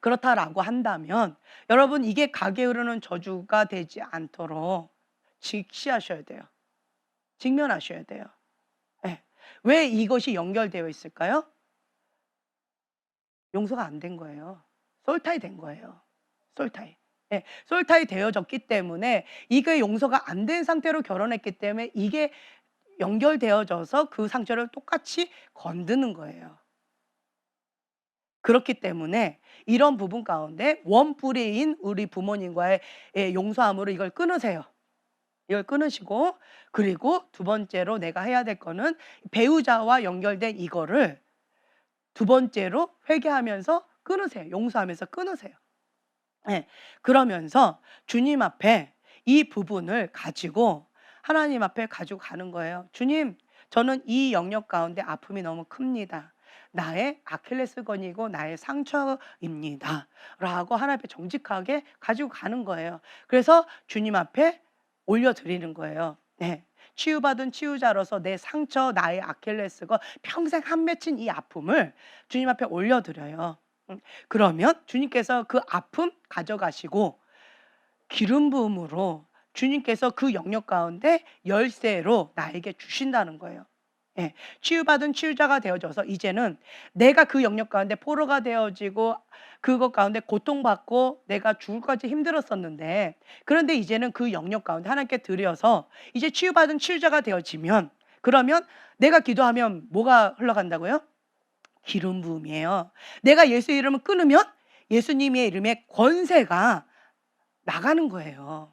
그렇다라고 한다면 여러분, 이게 가게 흐르는 저주가 되지 않도록 직시하셔야 돼요. 직면하셔야 돼요. 예. 왜 이것이 연결되어 있을까요? 용서가 안 된 거예요. 솔타이 된 거예요. 솔타이. 예. 솔타이 되어졌기 때문에, 이게 용서가 안 된 상태로 결혼했기 때문에 이게 연결되어져서 그 상처를 똑같이 건드는 거예요. 그렇기 때문에 이런 부분 가운데 원뿌리인 우리 부모님과의 용서함으로 이걸 끊으세요. 이걸 끊으시고, 그리고 두 번째로 내가 해야 될 거는 배우자와 연결된 이거를 두 번째로 회개하면서 끊으세요. 용서하면서 끊으세요. 예. 그러면서 주님 앞에 이 부분을 가지고 하나님 앞에 가지고 가는 거예요. 주님, 저는 이 영역 가운데 아픔이 너무 큽니다. 나의 아킬레스건이고 나의 상처입니다. 라고 하나님 앞에 정직하게 가지고 가는 거예요. 그래서 주님 앞에 올려드리는 거예요. 네. 치유받은 치유자로서 내 상처, 나의 아킬레스건, 평생 한 맺힌 이 아픔을 주님 앞에 올려드려요. 그러면 주님께서 그 아픔 가져가시고 기름 부음으로 주님께서 그 영역 가운데 열쇠로 나에게 주신다는 거예요. 예. 치유받은 치유자가 되어져서 이제는 내가 그 영역 가운데 포로가 되어지고 그것 가운데 고통받고 내가 죽을까지 힘들었었는데, 그런데 이제는 그 영역 가운데 하나님께 드려서 이제 치유받은 치유자가 되어지면, 그러면 내가 기도하면 뭐가 흘러간다고요? 기름 부음이에요. 내가 예수 이름을 끊으면 예수님의 이름의 권세가 나가는 거예요.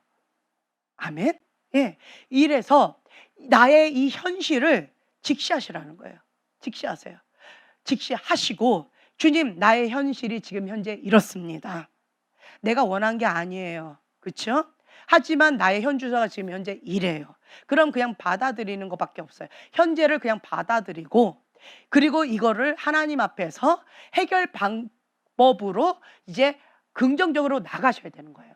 아멘. 예. 이래서 나의 이 현실을 직시하시라는 거예요. 직시하세요. 직시하시고, 주님, 나의 현실이 지금 현재 이렇습니다. 내가 원한 게 아니에요. 그쵸? 하지만 나의 현주소가 지금 현재 이래요. 그럼 그냥 받아들이는 것밖에 없어요. 현재를 그냥 받아들이고, 그리고 이거를 하나님 앞에서 해결 방법으로 이제 긍정적으로 나가셔야 되는 거예요.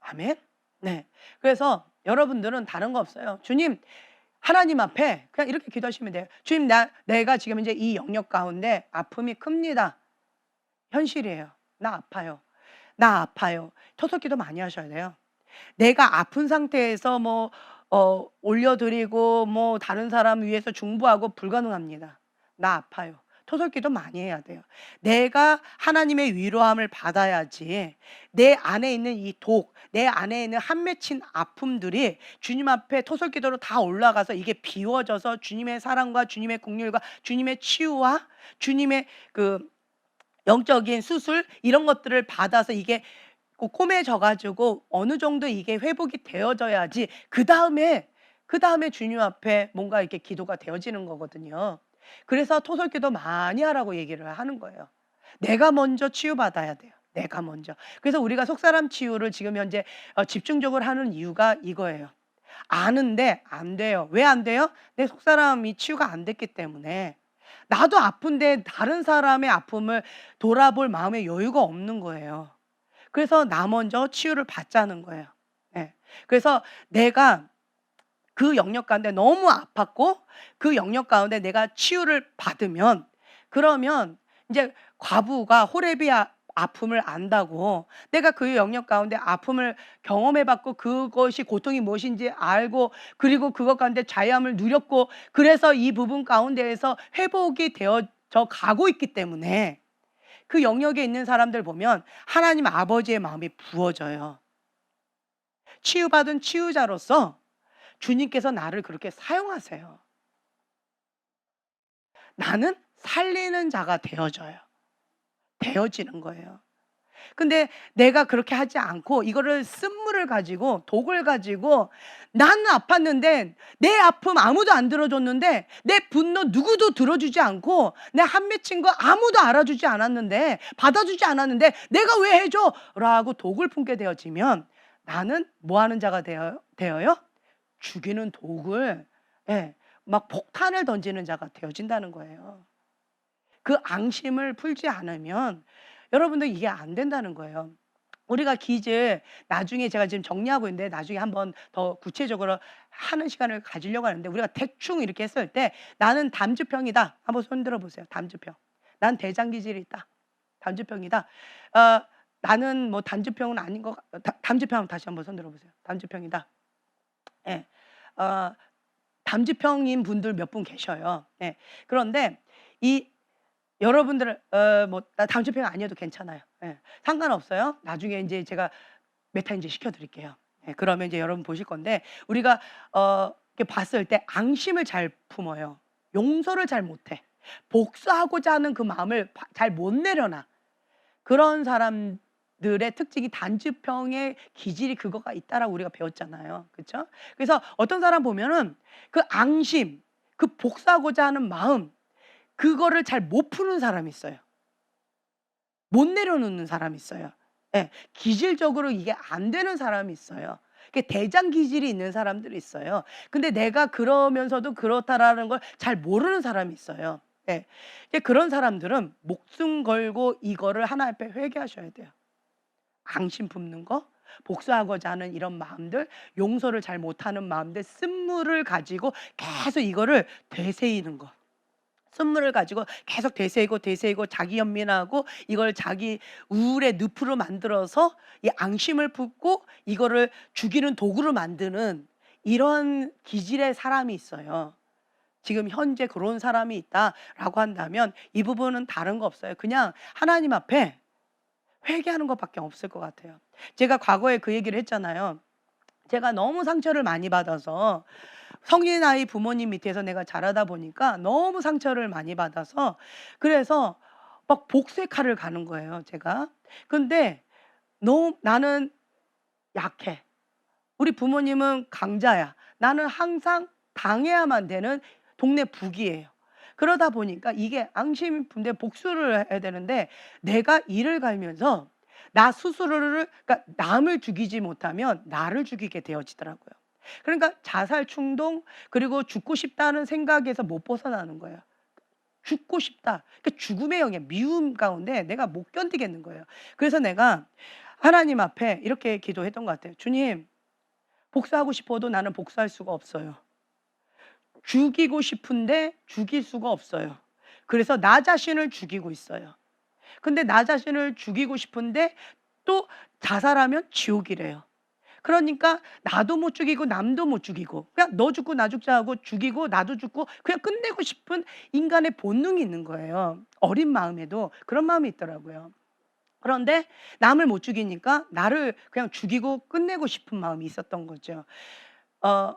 아멘. 네. 그래서 여러분들은 다른 거 없어요. 주님, 하나님 앞에 그냥 이렇게 기도하시면 돼요. 주님, 내가 지금 이제 이 영역 가운데 아픔이 큽니다. 현실이에요. 나 아파요. 나 아파요. 토속기도 많이 하셔야 돼요. 내가 아픈 상태에서 뭐 올려드리고 뭐 다른 사람 위해서 중보하고 불가능합니다. 나 아파요. 토설기도 많이 해야 돼요. 내가 하나님의 위로함을 받아야지 내 안에 있는 이 독, 내 안에 있는 한 맺힌 아픔들이 주님 앞에 토설기도로 다 올라가서 이게 비워져서 주님의 사랑과 주님의 긍휼과 주님의 치유와 주님의 그 영적인 수술 이런 것들을 받아서 이게 꼼꼼해져 가지고 어느 정도 이게 회복이 되어져야지 그다음에 주님 앞에 뭔가 이렇게 기도가 되어지는 거거든요. 그래서 토설기도 많이 하라고 얘기를 하는 거예요. 내가 먼저 치유받아야 돼요. 내가 먼저. 그래서 우리가 속사람 치유를 지금 현재 집중적으로 하는 이유가 이거예요. 아는데 안 돼요. 왜 안 돼요? 내 속사람이 치유가 안 됐기 때문에. 나도 아픈데 다른 사람의 아픔을 돌아볼 마음의 여유가 없는 거예요. 그래서 나 먼저 치유를 받자는 거예요. 예. 그래서 내가 그 영역 가운데 너무 아팠고 그 영역 가운데 내가 치유를 받으면, 그러면 이제 과부가 호렙이 아픔을 안다고 내가 그 영역 가운데 아픔을 경험해 봤고 그것이 고통이 무엇인지 알고 그리고 그것 가운데 자유함을 누렸고 그래서 이 부분 가운데에서 회복이 되어져 가고 있기 때문에 그 영역에 있는 사람들 보면 하나님 아버지의 마음이 부어져요. 치유받은 치유자로서 주님께서 나를 그렇게 사용하세요. 나는 살리는 자가 되어지는 거예요. 근데 내가 그렇게 하지 않고 이거를 쓴물을 가지고 독을 가지고 나는 아팠는데 내 아픔 아무도 안 들어줬는데 내 분노 누구도 들어주지 않고 내 한 맺힌 거 아무도 알아주지 않았는데 받아주지 않았는데 내가 왜 해줘? 라고 독을 품게 되어지면 나는 뭐 하는 자가 되어요? 죽이는 독을, 예, 막 폭탄을 던지는 자가 되어진다는 거예요. 그 앙심을 풀지 않으면 여러분들 이게 안 된다는 거예요. 우리가 기질 나중에 제가 지금 정리하고 있는데 나중에 한번 더 구체적으로 하는 시간을 가지려고 하는데 우리가 대충 이렇게 했을 때 나는 담주병이다. 한번 손 들어 보세요. 담주병. 난 대장 기질이 있다. 담주병이다. 나는 뭐 담주병은 아닌 거 담주병 다시 한번 손 들어 보세요. 담주병이다. 예. 어, 담주병인 분들 몇 분 계셔요. 예. 그런데 이 여러분들 뭐 나 다음 주평 아니어도 괜찮아요. 예. 상관없어요. 나중에 인제 제가 메타 인제 시켜 드릴게요. 예. 그러면 이제 여러분 보실 건데 우리가 이렇게 봤을 때 앙심을 잘 품어요. 용서를 잘 못해. 복수하고자 하는 그 마음을 잘 못 내려놔. 그런 사람들의 특징이 단주평의 기질이 그거가 있다라고 우리가 배웠잖아요. 그쵸? 그래서 어떤 사람 보면은 그 앙심, 그 복수하고자 하는 마음 그거를 잘 못 푸는 사람이 있어요. 못 내려놓는 사람이 있어요. 예. 기질적으로 이게 안 되는 사람이 있어요. 그 대장 기질이 있는 사람들이 있어요. 근데 내가 그러면서도 그렇다라는 걸 잘 모르는 사람이 있어요. 예. 이제 그런 사람들은 목숨 걸고 이거를 하나님 앞에 회개하셔야 돼요. 앙심 품는 거, 복수하고자 하는 이런 마음들, 용서를 잘 못하는 마음들, 쓴물을 가지고 계속 이거를 되새이는 거. 쓴물을 가지고 계속 되새이고 자기 연민하고 이걸 자기 우울의 늪으로 만들어서 이 앙심을 품고 이거를 죽이는 도구로 만드는 이런 기질의 사람이 있어요. 지금 현재 그런 사람이 있다라고 한다면 이 부분은 다른 거 없어요. 그냥 하나님 앞에 회개하는 것밖에 없을 것 같아요. 제가 과거에 그 얘기를 했잖아요. 제가 너무 상처를 많이 받아서 성인 아이 부모님 밑에서 내가 자라다 보니까 너무 상처를 많이 받아서 그래서 막 복수의 칼을 가는 거예요, 제가. 근데 너무 나는 약해. 우리 부모님은 강자야. 나는 항상 당해야만 되는 동네 북이에요. 그러다 보니까 이게 앙심이 분데 복수를 해야 되는데 내가 이를 갈면서 나 스스로를, 그러니까 남을 죽이지 못하면 나를 죽이게 되어지더라고요. 그러니까 자살 충동, 그리고 죽고 싶다는 생각에서 못 벗어나는 거예요. 죽고 싶다. 그러니까 죽음의 영역, 미움 가운데 내가 못 견디겠는 거예요. 그래서 내가 하나님 앞에 이렇게 기도했던 것 같아요. 주님, 복수하고 싶어도 나는 복수할 수가 없어요. 죽이고 싶은데 죽일 수가 없어요. 그래서 나 자신을 죽이고 있어요. 근데 나 자신을 죽이고 싶은데 또 자살하면 지옥이래요. 그러니까 나도 못 죽이고 남도 못 죽이고 그냥 너 죽고 나 죽자 하고 죽이고 나도 죽고 그냥 끝내고 싶은 인간의 본능이 있는 거예요. 어린 마음에도 그런 마음이 있더라고요. 그런데 남을 못 죽이니까 나를 그냥 죽이고 끝내고 싶은 마음이 있었던 거죠. 어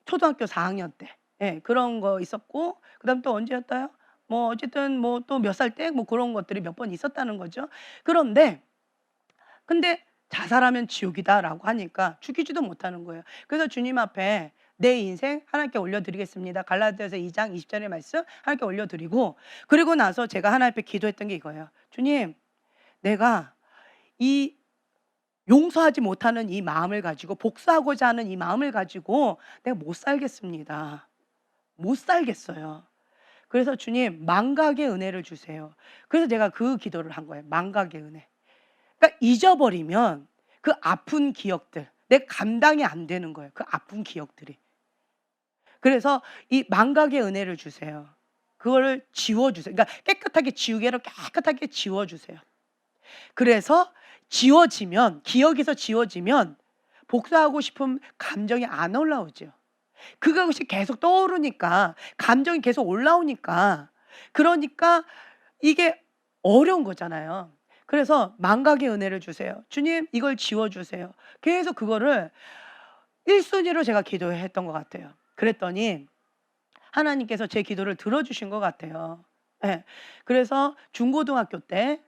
초등학교 4학년 때. 예, 그런 거 있었고, 그다음 또 언제였어요? 뭐 어쨌든 뭐 또 몇 살 때 뭐 그런 것들이 몇 번 있었다는 거죠. 그런데 근데 "자살하면 지옥이다."라고 하니까 죽이지도 못하는 거예요. 그래서 주님 앞에 내 인생 하나님께 올려드리겠습니다. 갈라디아서 2장 20 절의 말씀 하나님께 올려드리고, 그리고 나서 제가 하나님 앞에 기도했던 게 이거예요. "주님, 내가 이 용서하지 못하는 이 마음을 가지고 복수하고자 하는 이 마음을 가지고 내가 못 살겠습니다. 못 살겠어요. 그래서 주님 망각의 은혜를 주세요." 그래서 제가 그 기도를 한 거예요. 망각의 은혜. 그러니까 잊어버리면 그 아픈 기억들, 내 감당이 안 되는 거예요, 그 아픈 기억들이. 그래서 이 망각의 은혜를 주세요. 그거를 지워 주세요. 그러니까 깨끗하게 지우개로 깨끗하게 지워 주세요. 그래서 지워지면, 기억에서 지워지면 복수하고 싶은 감정이 안 올라오죠. 그것이 계속 떠오르니까, 감정이 계속 올라오니까, 그러니까 이게 어려운 거잖아요. 그래서 망각의 은혜를 주세요. 주님 이걸 지워 주세요. 계속 그거를 1 순위로 제가 기도했던 것 같아요. 그랬더니 하나님께서 제 기도를 들어 주신 것 같아요. 예. 그래서 중고등학교 때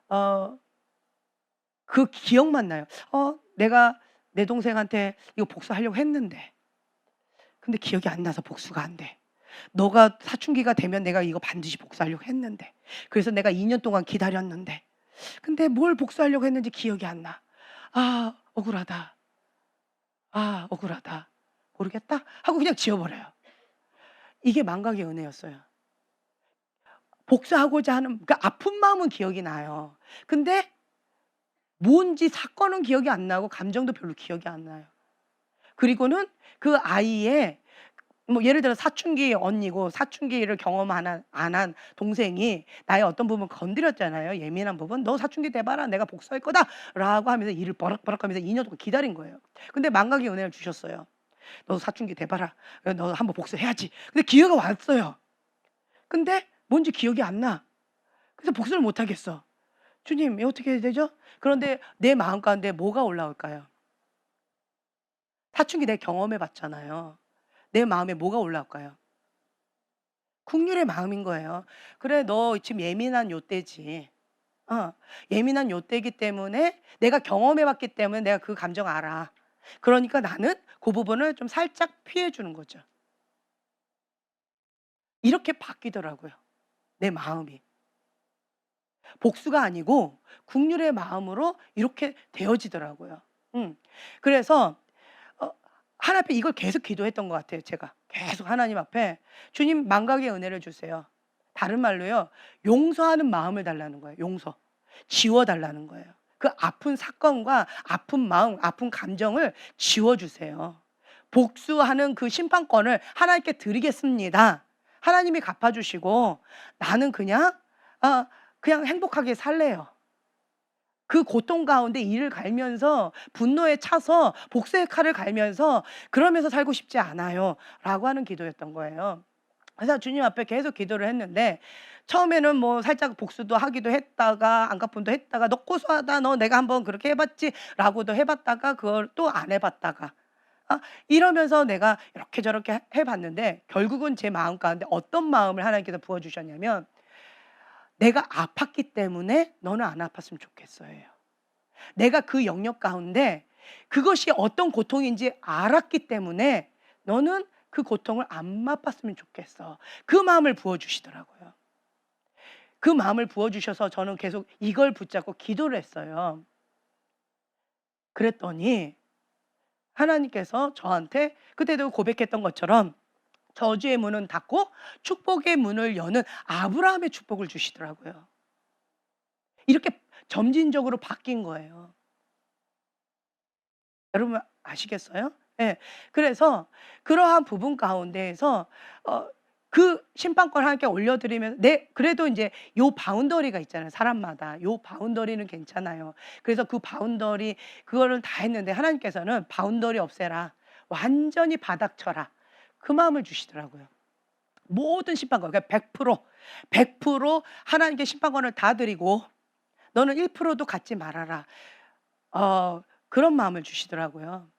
어 그 기억만 나요. 내가 내 동생한테 이거 복수하려고 했는데 근데 기억이 안 나서 복수가 안 돼. 너가 사춘기가 되면 내가 이거 반드시 복수하려고 했는데, 그래서 내가 2년 동안 기다렸는데 근데 뭘 복수하려고 했는지 기억이 안 나. 아 억울하다. 아 억울하다. 모르겠다 하고 그냥 지워 버려요. 이게 망각의 은혜였어요. 복수하고자 하는, 그러니까 아픈 마음은 기억이 나요. 근데 뭔지 사건은 기억이 안 나고 감정도 별로 기억이 안 나요. 그리고는 그 아이의 뭐 예를 들어 사춘기 언니고 사춘기를 경험 안 한 동생이 나의 어떤 부분 건드렸잖아요. 예민한 부분. "너 사춘기 돼 봐라. 내가 복수할 거다."라고 하면서 이를 버럭버럭하면서 2년 동안 기다린 거예요. 근데 망각의 은혜를 주셨어요. "너 사춘기 돼 봐라. 너 한번 복수해야지." 근데 기회가 왔어요. 근데 뭔지 기억이 안 나. 그래서 복수를 못 하겠어. 주님 이거 어떻게 해야 되죠? 그런데 내 마음 가운데 뭐가 올라올까요? 사춘기 내가 경험해 봤잖아요. 내 마음에 뭐가 올라올까요? 국률의 마음인 거예요. "그래 너 지금 예민한 요때지. 어 예민한 요때이기 때문에 내가 경험해 봤기 때문에 내가 그 감정 알아. 그러니까 나는 그 부분을 좀 살짝 피해 주는 거죠." 이렇게 바뀌더라고요, 내 마음이. 복수가 아니고 국률의 마음으로 이렇게 되어지더라고요. 음. 그래서 하나님 앞에 이걸 계속 기도했던 것 같아요, 제가. 계속 하나님 앞에 "주님 망각의 은혜를 주세요." 다른 말로요, 용서하는 마음을 달라는 거예요, 용서. 지워 달라는 거예요. 그 아픈 사건과 아픈 마음, 아픈 감정을 지워 주세요. 복수하는 그 심판권을 하나님께 드리겠습니다. 하나님이 갚아 주시고 나는 그냥 그냥 행복하게 살래요. 그 고통 가운데 이를 갈면서 분노에 차서 복수의 칼을 갈면서 그러면서 살고 싶지 않아요라고 하는 기도였던 거예요. 그래서 주님 앞에 계속 기도를 했는데 처음에는 뭐 살짝 복수도 하기도 했다가 안갚음도 했다가 "너 고소하다. 너 내가 한번 그렇게 해 봤지."라고도 해 봤다가 그걸 또 안 해 봤다가 이러면서 내가 이렇게 저렇게 해 봤는데 결국은 제 마음 가운데 어떤 마음을 하나님께서 부어 주셨냐면 "내가 아팠기 때문에 너는 안 아팠으면 좋겠어."예요. 내가 그 영역 가운데 그것이 어떤 고통인지 알았기 때문에 "너는 그 고통을 안 맛봤으면 좋겠어." 그 마음을 부어 주시더라고요. 그 마음을 부어주셔서 저는 계속 이걸 붙잡고 기도를 했어요. 그랬더니 하나님께서 저한테 그때도 고백했던 것처럼 저주의 문은 닫고 축복의 문을 여는 아브라함의 축복을 주시더라고요. 이렇게 점진적으로 바뀐 거예요. 여러분 아시겠어요? 예. 그래서 그러한 부분 가운데에서 그 심판권 하나님께 올려드리면 그래도 인제 요 바운더리가 있잖아요, 사람마다. 요 바운더리는 괜찮아요. 그래서 그 바운더리 그거를 다 했는데 하나님께서는 "바운더리 없애라. 완전히 바닥 쳐라." 그 마음을 주시더라고요. 모든 심판권 그러니까 100% 하나님께 심판권을 다 드리고 "너는 1%도 갖지 말아라." 그런 마음을 주시더라고요.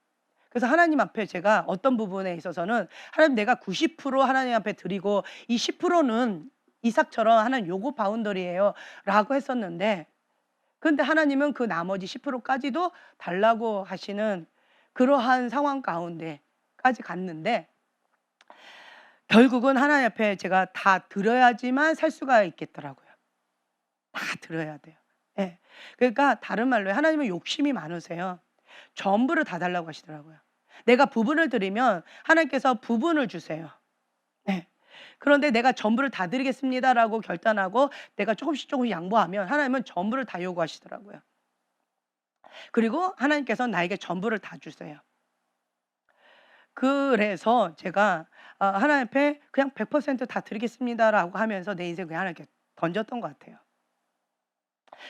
그래서 하나님 앞에 제가 어떤 부분에 있어서는 하나님 내가 90% 하나님 앞에 드리고 이 10%는 이삭처럼 "하나님 요거 바운더리예요."라고 했었는데 근데 하나님은 그 나머지 10%까지도 달라고 하시는 그러한 상황 가운데까지 갔는데 결국은 하나님 앞에 제가 다 드려야지만 살 수가 있겠더라고요. 다 드려야 돼요. 예. 그러니까 다른 말로 하나님은 욕심이 많으세요. 전부를 다 달라고 하시더라고요. 내가 부분을 드리면 하나님께서 부분을 주세요. 네. 그런데 "내가 전부를 다 드리겠습니다."라고 결단하고 내가 조금씩 양보하면 하나님은 전부를 다 요구하시더라고요. 그리고 하나님께서는 나에게 전부를 다 주세요. 그래서 제가 하나님 앞에 그냥 "100%다 드리겠습니다."라고 하면서 내 인생 그냥 하나님께 던졌던 것 같아요.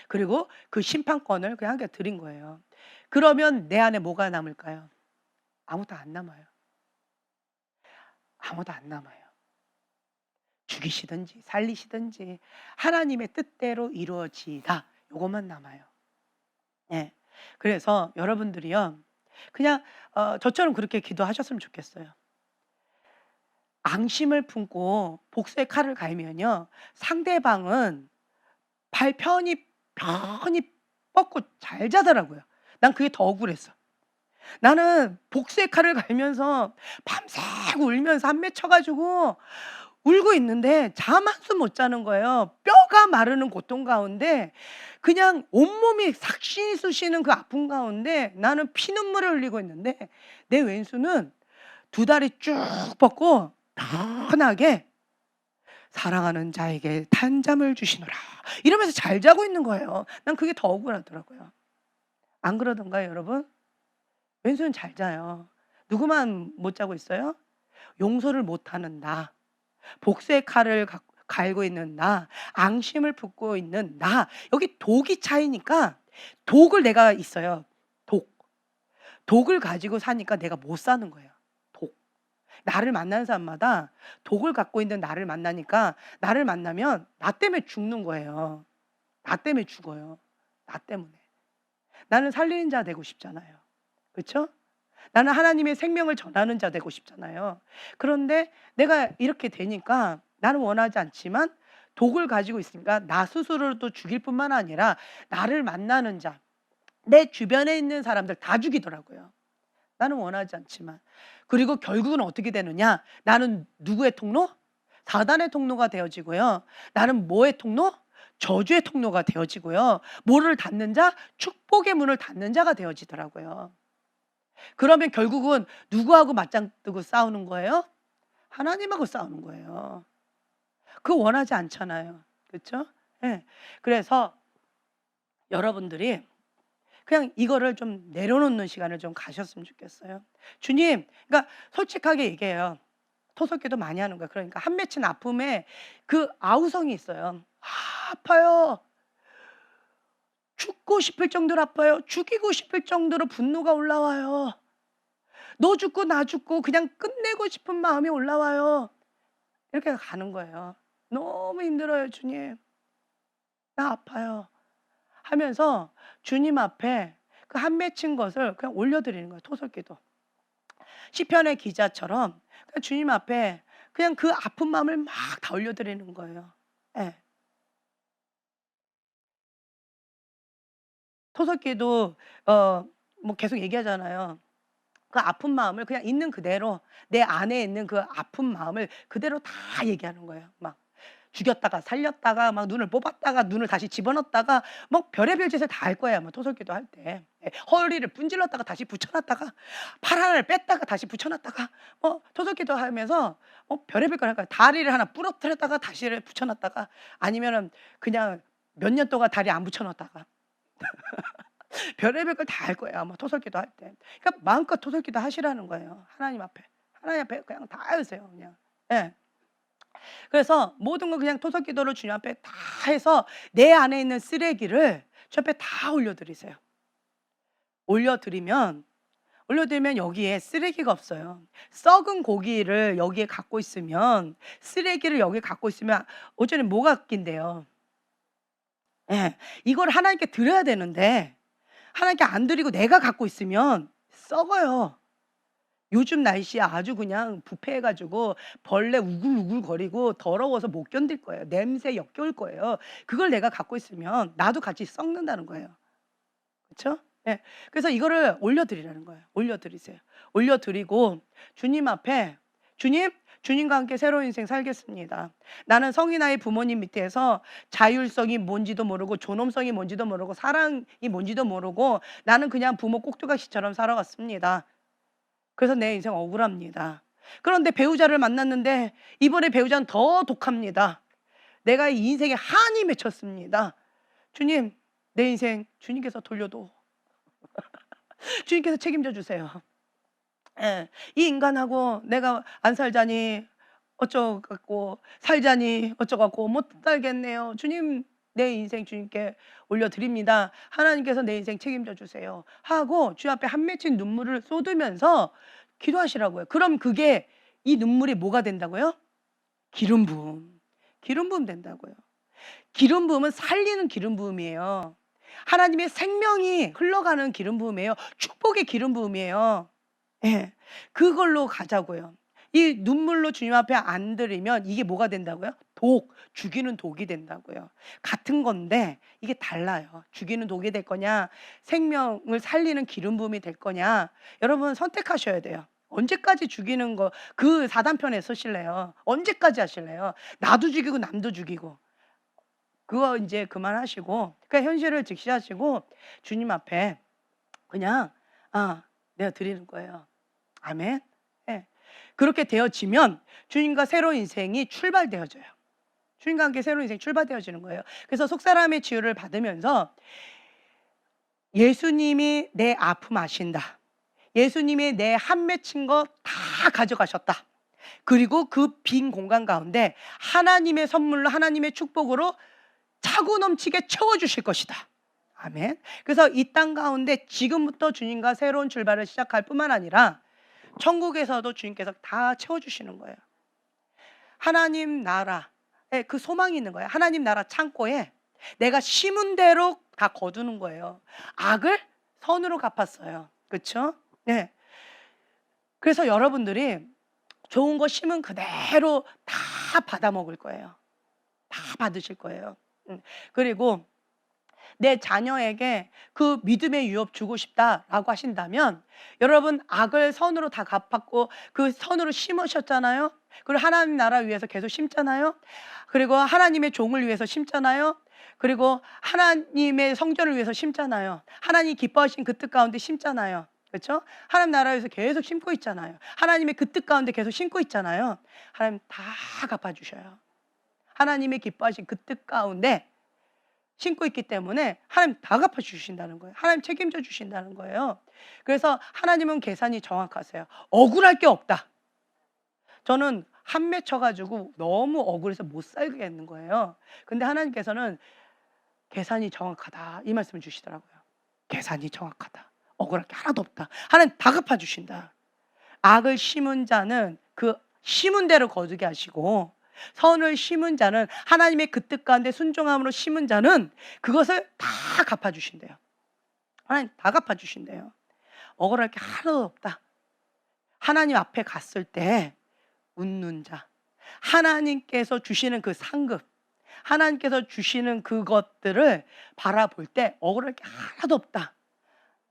그리고 그 심판권을 그냥 하나님께 드린 거예요. 그러면 내 안에 뭐가 남을까요? 아무것도 안 남아요. 아무것도 안 남아요. 죽이시든지 살리시든지 하나님의 뜻대로 이루어지이다. 요것만 남아요. 예. 그래서 여러분들이요. 그냥 저처럼 그렇게 기도하셨으면 좋겠어요. 앙심을 품고 복수의 칼을 갈면요. 상대방은 발 편히 뻗고 잘 자더라고요. 난 그게 더 억울했어. 나는 복수의 칼을 갈면서 밤새 울면서 한매 쳐 가지고 울고 있는데 잠 한숨 못 자는 거예요. 뼈가 마르는 고통 가운데 그냥 온몸이 삭신이 쑤시는 그 아픔 가운데 나는 피눈물을 흘리고 있는데 내 왼수는 두 다리 쭉 뻗고 편하게 "사랑하는 자에게 단잠을 주시노라." 이러면서 잘 자고 있는 거예요. 난 그게 더 억울하더라고요. 안 그러던가요, 여러분? 왼수는 잘 자요. 누구만 못 자고 있어요? 용서를 못하는 나, 복수의 칼을 갈고 있는 나, 앙심을 품고 있는 나. 여기 독이 차이니까 독을 내가 있어요. 독. 독을 가지고 사니까 내가 못 사는 거예요. 독. 나를 만나는 사람마다 독을 갖고 있는 나를 만나니까 나를 만나면 나 때문에 죽는 거예요. 나 때문에 죽어요. 나 때문에. 나는 살리는 자 되고 싶잖아요. 그렇죠? 나는 하나님의 생명을 전하는 자 되고 싶잖아요. 그런데 내가 이렇게 되니까 나는 원하지 않지만 독을 가지고 있으니까 나 스스로도 죽일 뿐만 아니라 나를 만나는 자, 내 주변에 있는 사람들 다 죽이더라고요. 나는 원하지 않지만. 그리고 결국은 어떻게 되느냐? 나는 누구의 통로? 사단의 통로가 되어지고요. 나는 뭐의 통로? 저주의 통로가 되어지고요. 뭐를 닫는 자? 축복의 문을 닫는 자가 되어지더라고요. 그러면 결국은 누구하고 맞짱 뜨고 싸우는 거예요? 하나님하고 싸우는 거예요. 그거 원하지 않잖아요. 그렇죠? 예. 그래서 여러분들이 그냥 이거를 좀 내려놓는 시간을 좀 가셨으면 좋겠어요. 주님 그러니까 솔직하게 얘기해요. 토속기도 많이 하는 거예요. 그러니까 한 맺힌 아픔에 그 아우성이 있어요. 아파요. 죽고 싶을 정도로 아파요. 죽이고 싶을 정도로 분노가 올라와요. 너 죽고 나 죽고 그냥 끝내고 싶은 마음이 올라와요. 이렇게 가는 거예요. "너무 힘들어요 주님. 나 아파요." 하면서 주님 앞에 그 한 맺힌 것을 그냥 올려드리는 거예요, 토설기도. 시편의 기자처럼 그냥 주님 앞에 그냥 그 아픈 마음을 막 다 올려드리는 거예요. 예. 토설기도 뭐 계속 얘기하잖아요. 그 아픈 마음을 그냥 있는 그대로 내 안에 있는 그 아픈 마음을 그대로 다 얘기하는 거예요. 막 죽였다가 살렸다가 막 눈을 뽑았다가 눈을 다시 집어넣었다가 뭐 별의별 짓을 다 할 거예요. 뭐 토설기도 할 때. 예, 허리를 분질렀다가 다시 붙여놨다가 팔 하나를 뺐다가 다시 붙여놨다가 뭐 토설기도 하면서 뭐 별의별 걸 할 거예요. 다리를 하나 부러뜨렸다가 다시를 붙여놨다가 아니면은 그냥 몇 년 동안 다리 안 붙여놨다가 별의별 걸 다 할 거예요. 뭐 토설기도 할 때. 그러니까 마음껏 토설기도 하시라는 거예요. 하나님 앞에. 하나님 앞에 그냥 다 하세요. 그냥. 예. 그래서 모든 걸 그냥 토설기도로 주님 앞에 다 해서 내 안에 있는 쓰레기를 주 앞에 다 올려드리세요. 올려드리면 여기에 쓰레기가 없어요. 썩은 고기를 여기에 갖고 있으면 쓰레기를 여기에 갖고 있으면 어쩌면 뭐가 낀대요. 예, 이걸 하나님께 드려야 되는데 하나님께 안 드리고 내가 갖고 있으면 썩어요. 요즘 날씨에 아주 그냥 부패해가지고 벌레 우글우글거리고 더러워서 못 견딜 거예요. 냄새 역겨울 거예요. 그걸 내가 갖고 있으면 나도 같이 썩는다는 거예요. 그렇죠? 예. 그래서 이거를 올려드리라는 거예요. 올려드리세요. 올려드리고 주님 앞에 주님과 함께 새로운 인생 살겠습니다. 나는 성인아이 부모님 밑에서 자율성이 뭔지도 모르고 존엄성이 뭔지도 모르고 사랑이 뭔지도 모르고 나는 그냥 부모 꼭두각시처럼 살아왔습니다. 그래서 내 인생 억울합니다. 그런데 배우자를 만났는데 이번에 배우자는 더 독합니다. 내가 이 인생에 한이 맺혔습니다. 주님, 내 인생 주님께서 돌려도 주님께서 책임져 주세요. 예, 이 인간하고 내가 안 살자니 어쩌고 살자니 어쩌고 못 살겠네요. 주님, 내 인생 주님께 올려드립니다. 하나님께서 내 인생 책임져 주세요 하고 주 앞에 한 맺힌 눈물을 쏟으면서 기도하시라고요. 그럼 그게 이 눈물이 뭐가 된다고요? 기름 부음 된다고요. 기름 부음은 살리는 기름 부음이에요. 하나님의 생명이 흘러가는 기름 부음이에요. 축복의 기름 부음이에요. 예, 그걸로 가자고요. 이 눈물로 주님 앞에 안 드리면 이게 뭐가 된다고요? 죽이는 독이 된다고요. 같은 건데 이게 달라요. 죽이는 독이 될 거냐, 생명을 살리는 기름 부음이 될 거냐, 여러분 선택하셔야 돼요. 언제까지 죽이는 거 그 사단편에 서실래요? 언제까지 하실래요? 나도 죽이고 남도 죽이고. 그거 이제 그만하시고, 그러니까 현실을 직시하시고 주님 앞에 그냥 내가 드리는 거예요. 아멘. 예. 그렇게 되어지면 주님과 새로운 인생이 출발되어져요. 주님과 함께 새로운 인생이 출발되어지는 거예요. 그래서 속사람의 치유를 받으면서 예수님이 내 아픔 아신다. 예수님이 내 한 맺힌 거 다 가져가셨다. 그리고 그 빈 공간 가운데 하나님의 선물로 하나님의 축복으로 차고 넘치게 채워주실 것이다. 아멘. 그래서 이 땅 가운데 지금부터 주님과 새로운 출발을 시작할 뿐만 아니라 천국에서도 주님께서 다 채워주시는 거예요. 하나님 나라에 그 소망이 있는 거예요. 하나님 나라 창고에 내가 심은 대로 다 거두는 거예요. 악을 선으로 갚았어요. 그렇죠? 네. 그래서 여러분들이 좋은 거 심은 그대로 다 받아 먹을 거예요. 다 받으실 거예요. 그리고 내 자녀에게 그 믿음의 유업 주고 싶다라고 하신다면 여러분 악을 선으로 다 갚았고 그 선으로 심으셨잖아요. 그리고 하나님 나라 위해서 계속 심잖아요. 그리고 하나님의 종을 위해서 심잖아요. 그리고 하나님의 성전을 위해서 심잖아요. 하나님 기뻐하신 그 뜻 가운데 심잖아요. 그렇죠? 하나님 나라에서 계속 심고 있잖아요. 하나님의 그 뜻 가운데 계속 심고 있잖아요. 하나님 다 갚아주셔요. 하나님의 기뻐하신 그 뜻 가운데 심고 있기 때문에 하나님 다 갚아주신다는 거예요. 하나님 책임져 주신다는 거예요. 그래서 하나님은 계산이 정확하세요. 억울할 게 없다. 저는 한 맺혀가지고 너무 억울해서 못 살겠는 거예요. 근데 하나님께서는 계산이 정확하다 이 말씀을 주시더라고요. 계산이 정확하다. 억울할 게 하나도 없다. 하나님 다 갚아주신다. 악을 심은 자는 그 심은 대로 거두게 하시고 선을 심은 자는 하나님의 그 뜻 가운데 순종함으로 심은 자는 그것을 다 갚아주신대요. 하나님 다 갚아주신대요. 억울할 게 하나도 없다. 하나님 앞에 갔을 때 웃는 자, 하나님께서 주시는 그 상급, 하나님께서 주시는 그것들을 바라볼 때 억울할 게 하나도 없다.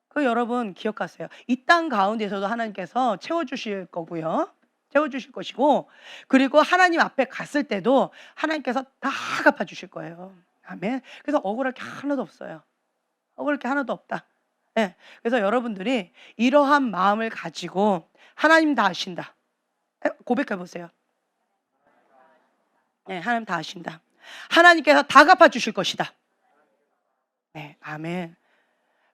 그 여러분 기억하세요. 이 땅 가운데서도 하나님께서 채워주실 거고요. 채워주실 것이고, 그리고 하나님 앞에 갔을 때도 하나님께서 다 갚아주실 거예요. 아멘. 그래서 억울할 게 하나도 없어요. 억울할 게 하나도 없다. 예. 그래서 여러분들이 이러한 마음을 가지고 하나님 다 아신다. 고백해 보세요. 네, 하나님 다 아신다. 하나님께서 다 갚아주실 것이다. 네, 아멘.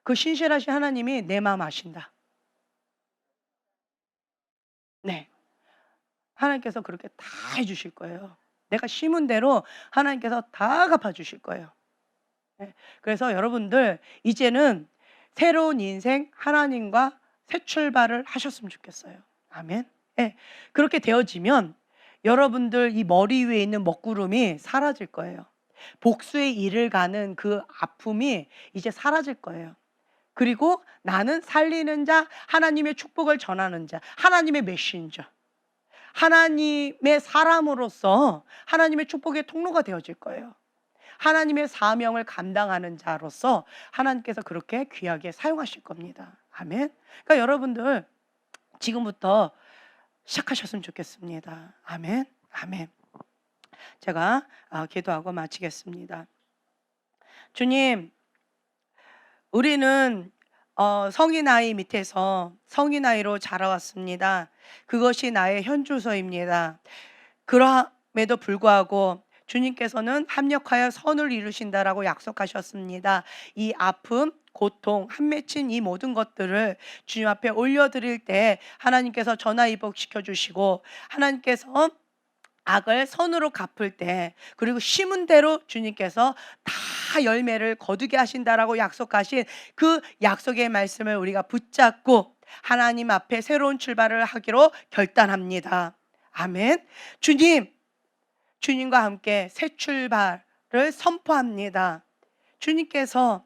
그 신실하신 하나님이 내 마음 아신다. 네, 하나님께서 그렇게 다 해주실 거예요. 내가 심은 대로 하나님께서 다 갚아주실 거예요. 네, 그래서 여러분들 이제는 새로운 인생 하나님과 새 출발을 하셨으면 좋겠어요. 아멘. 네, 그렇게 되어지면 여러분들 이 머리 위에 있는 먹구름이 사라질 거예요. 복수의 일을 가는 그 아픔이 이제 사라질 거예요. 그리고 나는 살리는 자, 하나님의 축복을 전하는 자, 하나님의 메신저, 하나님의 사람으로서 하나님의 축복의 통로가 되어질 거예요. 하나님의 사명을 감당하는 자로서 하나님께서 그렇게 귀하게 사용하실 겁니다. 아멘. 그러니까 여러분들 지금부터 시작하셨으면 좋겠습니다. 아멘. 아멘. 제가 기도하고 마치겠습니다. 주님, 우리는 성인 아이 밑에서 성인 아이로 자라왔습니다. 그것이 나의 현주소입니다. 그럼에도 불구하고 주님께서는 합력하여 선을 이루신다라고 약속하셨습니다. 이 아픔, 고통, 한 맺힌 이 모든 것들을 주님 앞에 올려드릴 때 하나님께서 전화위복시켜 주시고, 하나님께서 악을 선으로 갚을 때, 그리고 심은 대로 주님께서 다 열매를 거두게 하신다라고 약속하신 그 약속의 말씀을 우리가 붙잡고 하나님 앞에 새로운 출발을 하기로 결단합니다. 아멘. 주님과 함께 새 출발을 선포합니다. 주님께서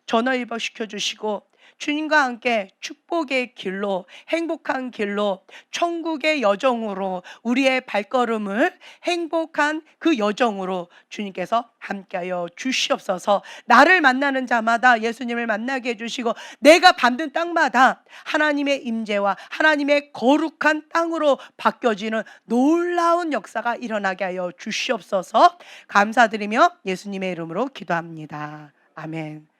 전화위복시켜 주시고 주님과 함께 축복의 길로, 행복한 길로, 천국의 여정으로 우리의 발걸음을 행복한 그 여정으로 주님께서 함께하여 주시옵소서. 나를 만나는 자마다 예수님을 만나게 해주시고 내가 밟는 땅마다 하나님의 임재와 하나님의 거룩한 땅으로 바뀌어지는 놀라운 역사가 일어나게 하여 주시옵소서. 감사드리며 예수님의 이름으로 기도합니다. 아멘.